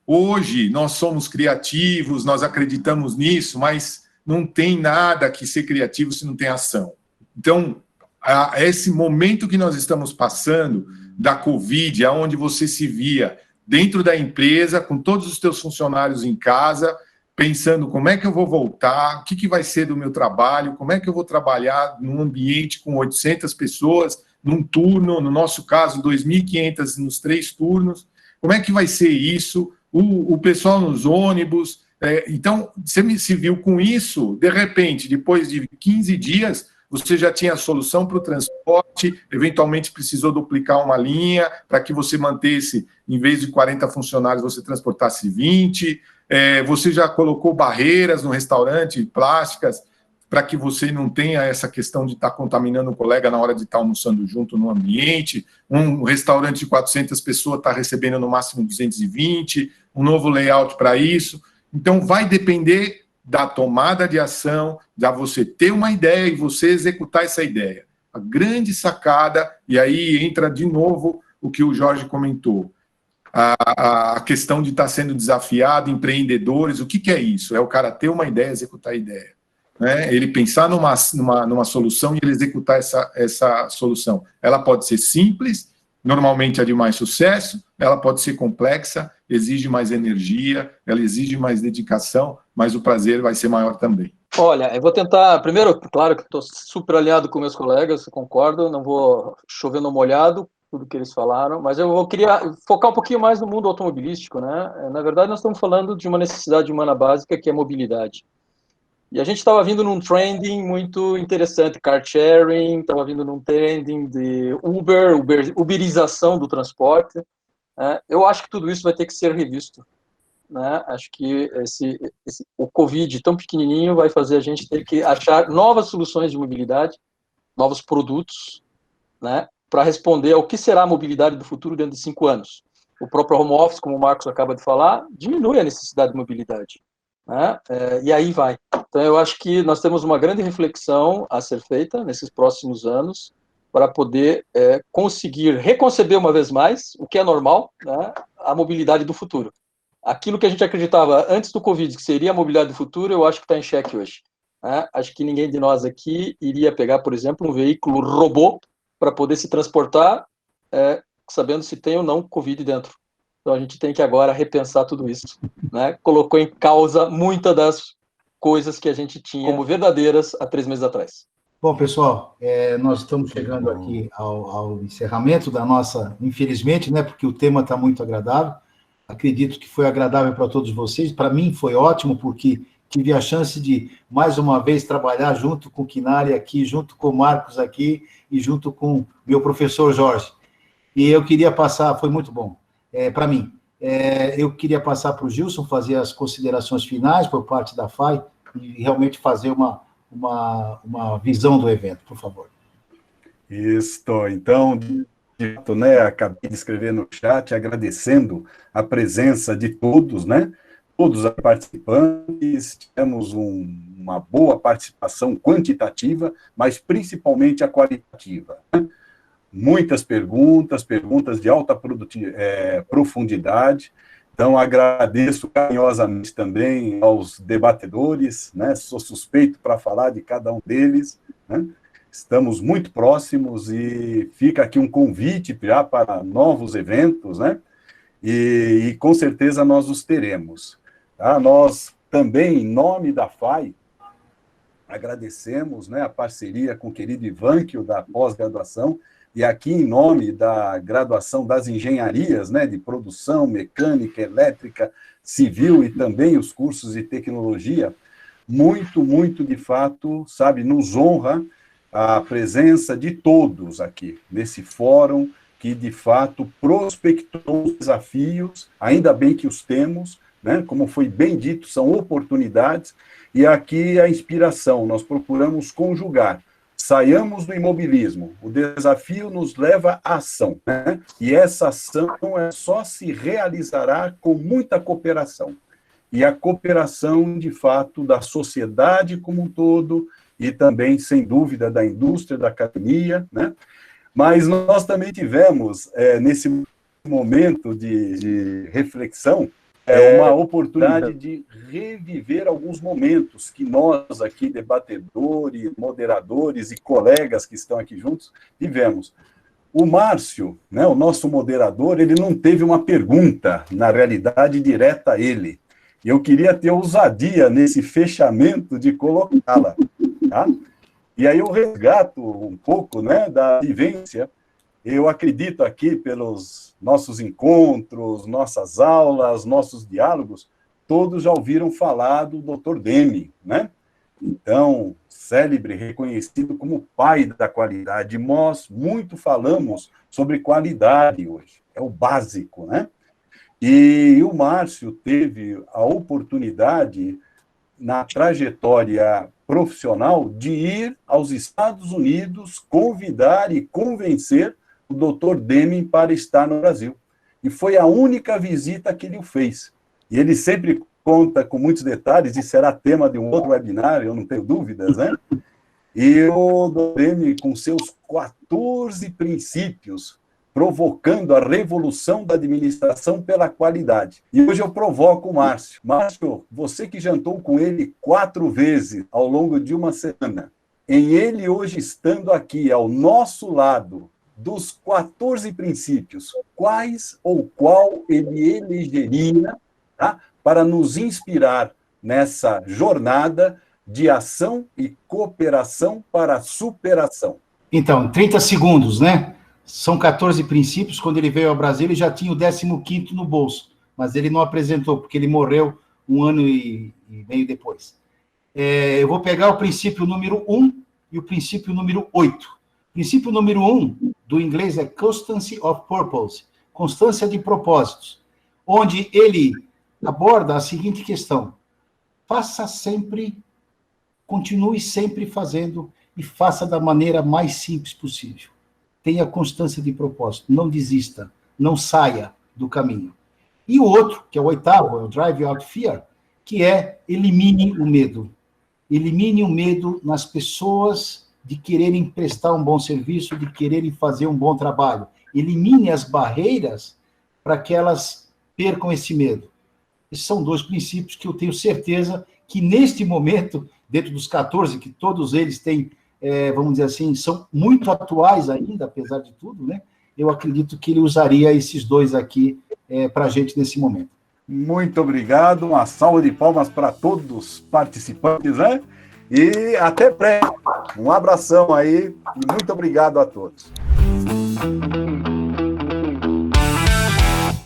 hoje nós somos criativos, nós acreditamos nisso, mas não tem nada que ser criativo se não tem ação. Então, esse momento que nós estamos passando da Covid, onde você se via dentro da empresa, com todos os teus funcionários em casa, pensando como é que eu vou voltar, o que vai ser do meu trabalho, como é que eu vou trabalhar num ambiente com 800 pessoas, num turno, no nosso caso, 2.500 nos 3 turnos, como é que vai ser isso, o pessoal nos ônibus. Então, você se viu com isso, de repente, depois de 15 dias, você já tinha a solução para o transporte, eventualmente precisou duplicar uma linha para que você mantesse, em vez de 40 funcionários, você transportasse 20, você já colocou barreiras no restaurante, plásticas, para que você não tenha essa questão de estar contaminando o colega na hora de estar almoçando junto no ambiente. Um restaurante de 400 pessoas está recebendo no máximo 220, um novo layout para isso. Então, vai depender da tomada de ação, de você ter uma ideia e você executar essa ideia. A grande sacada, e aí entra de novo o que o Jorge comentou, a questão de estar sendo desafiado, empreendedores, o que é isso? É o cara ter uma ideia, executar a ideia. Né? Ele pensar numa solução e ele executar essa solução. Ela pode ser simples, normalmente é de mais sucesso, ela pode ser complexa, exige mais energia, ela exige mais dedicação, mas o prazer vai ser maior também. Olha, eu vou tentar, primeiro, claro que estou super alinhado com meus colegas, concordo, não vou chover no molhado, tudo que eles falaram, mas queria focar um pouquinho mais no mundo automobilístico, né? Na verdade, nós estamos falando de uma necessidade humana básica, que é mobilidade. E a gente estava vindo num trending muito interessante, car sharing, estava vindo num trending de uberização do transporte. Né? Eu acho que tudo isso vai ter que ser revisto. Né? Acho que o Covid tão pequenininho vai fazer a gente ter que achar novas soluções de mobilidade, novos produtos, né? Para responder ao que será a mobilidade do futuro dentro de 5 anos. O próprio home office, como o Marcos acaba de falar, diminui a necessidade de mobilidade. Né? E aí vai. Então, eu acho que nós temos uma grande reflexão a ser feita nesses próximos anos para poder conseguir reconceber uma vez mais, o que é normal, né, a mobilidade do futuro. Aquilo que a gente acreditava antes do Covid, que seria a mobilidade do futuro, eu acho que está em xeque hoje. Né? Acho que ninguém de nós aqui iria pegar, por exemplo, um veículo robô para poder se transportar, sabendo se tem ou não Covid dentro. Então, a gente tem que agora repensar tudo isso. Né? Colocou em causa muitas das coisas que a gente tinha como verdadeiras há 3 meses atrás. Bom, pessoal, nós estamos chegando aqui ao encerramento da nossa, infelizmente, né, porque o tema está muito agradável. Acredito que foi agradável para todos vocês. Para mim foi ótimo, porque tive a chance de, mais uma vez, trabalhar junto com o Quinari aqui, junto com o Marcos aqui e junto com meu professor Jorge. E eu queria passar, foi muito bom. Para mim, eu queria passar para o Gilson fazer as considerações finais por parte da FAI e realmente fazer uma visão do evento, por favor. Isso, então, de fato, né, acabei de escrever no chat, agradecendo a presença de todos, né, todos os participantes, tivemos uma boa participação quantitativa, mas principalmente a qualitativa, né? Muitas perguntas de alta profundidade. Então, agradeço carinhosamente também aos debatedores, né? Sou suspeito para falar de cada um deles, né? Estamos muito próximos e fica aqui um convite já para novos eventos, né? E com certeza nós os teremos. Tá? Nós também, em nome da FAI, agradecemos, né, a parceria com o querido Ivanquio da pós-graduação, e aqui, em nome da graduação das engenharias, né, de produção, mecânica, elétrica, civil e também os cursos de tecnologia, muito, muito, de fato, sabe, nos honra a presença de todos aqui, nesse fórum que, de fato, prospectou os desafios, ainda bem que os temos, né, como foi bem dito, são oportunidades, e aqui a inspiração, nós procuramos conjugar. Saiamos do imobilismo, o desafio nos leva à ação, né? E essa ação só se realizará com muita cooperação. E a cooperação, de fato, da sociedade como um todo, e também, sem dúvida, da indústria, da academia, né? Mas nós também tivemos, nesse momento de reflexão, uma oportunidade de reviver alguns momentos que nós aqui, debatedores, moderadores e colegas que estão aqui juntos, vivemos. O Márcio, né, o nosso moderador, ele não teve uma pergunta, na realidade, direta a ele. E eu queria ter ousadia nesse fechamento de colocá-la. Tá? E aí eu resgato um pouco, né, da vivência. Eu acredito aqui, pelos nossos encontros, nossas aulas, nossos diálogos, todos já ouviram falar do Dr. Demi, né? Então, célebre, reconhecido como pai da qualidade. Nós muito falamos sobre qualidade hoje, é o básico, né? E o Márcio teve a oportunidade, na trajetória profissional, de ir aos Estados Unidos, convidar e convencer o Dr. Deming para estar no Brasil. E foi a única visita que ele fez. E ele sempre conta com muitos detalhes, e será tema de um outro webinar, eu não tenho dúvidas, né? E o Dr. Deming, com seus 14 princípios, provocando a revolução da administração pela qualidade. E hoje eu provoco o Márcio. Márcio, você que jantou com ele 4 vezes ao longo de uma semana, em ele hoje estando aqui ao nosso lado, dos 14 princípios, quais ou qual ele elegeria, tá, para nos inspirar nessa jornada de ação e cooperação para a superação? Então, 30 segundos, né? São 14 princípios. Quando ele veio ao Brasil, ele já tinha o 15º no bolso, mas ele não apresentou, porque ele morreu 1 ano e meio depois. Eu vou pegar o princípio número 1 e o princípio número 8. O princípio número 1, do inglês, é Constancy of Purpose, constância de propósitos, onde ele aborda a seguinte questão: faça sempre, continue sempre fazendo e faça da maneira mais simples possível. Tenha constância de propósito, não desista, não saia do caminho. E o outro, que é o 8º, é o Drive Out Fear, que é elimine o medo. Elimine o medo nas pessoas de quererem prestar um bom serviço, de quererem fazer um bom trabalho. Elimine as barreiras para que elas percam esse medo. Esses são 2 princípios que eu tenho certeza que, neste momento, dentro dos 14, que todos eles têm, vamos dizer assim, são muito atuais ainda, apesar de tudo, né? Eu acredito que ele usaria esses 2 aqui para a gente nesse momento. Muito obrigado, uma salva de palmas para todos os participantes, né? E até breve. Um abração aí e muito obrigado a todos.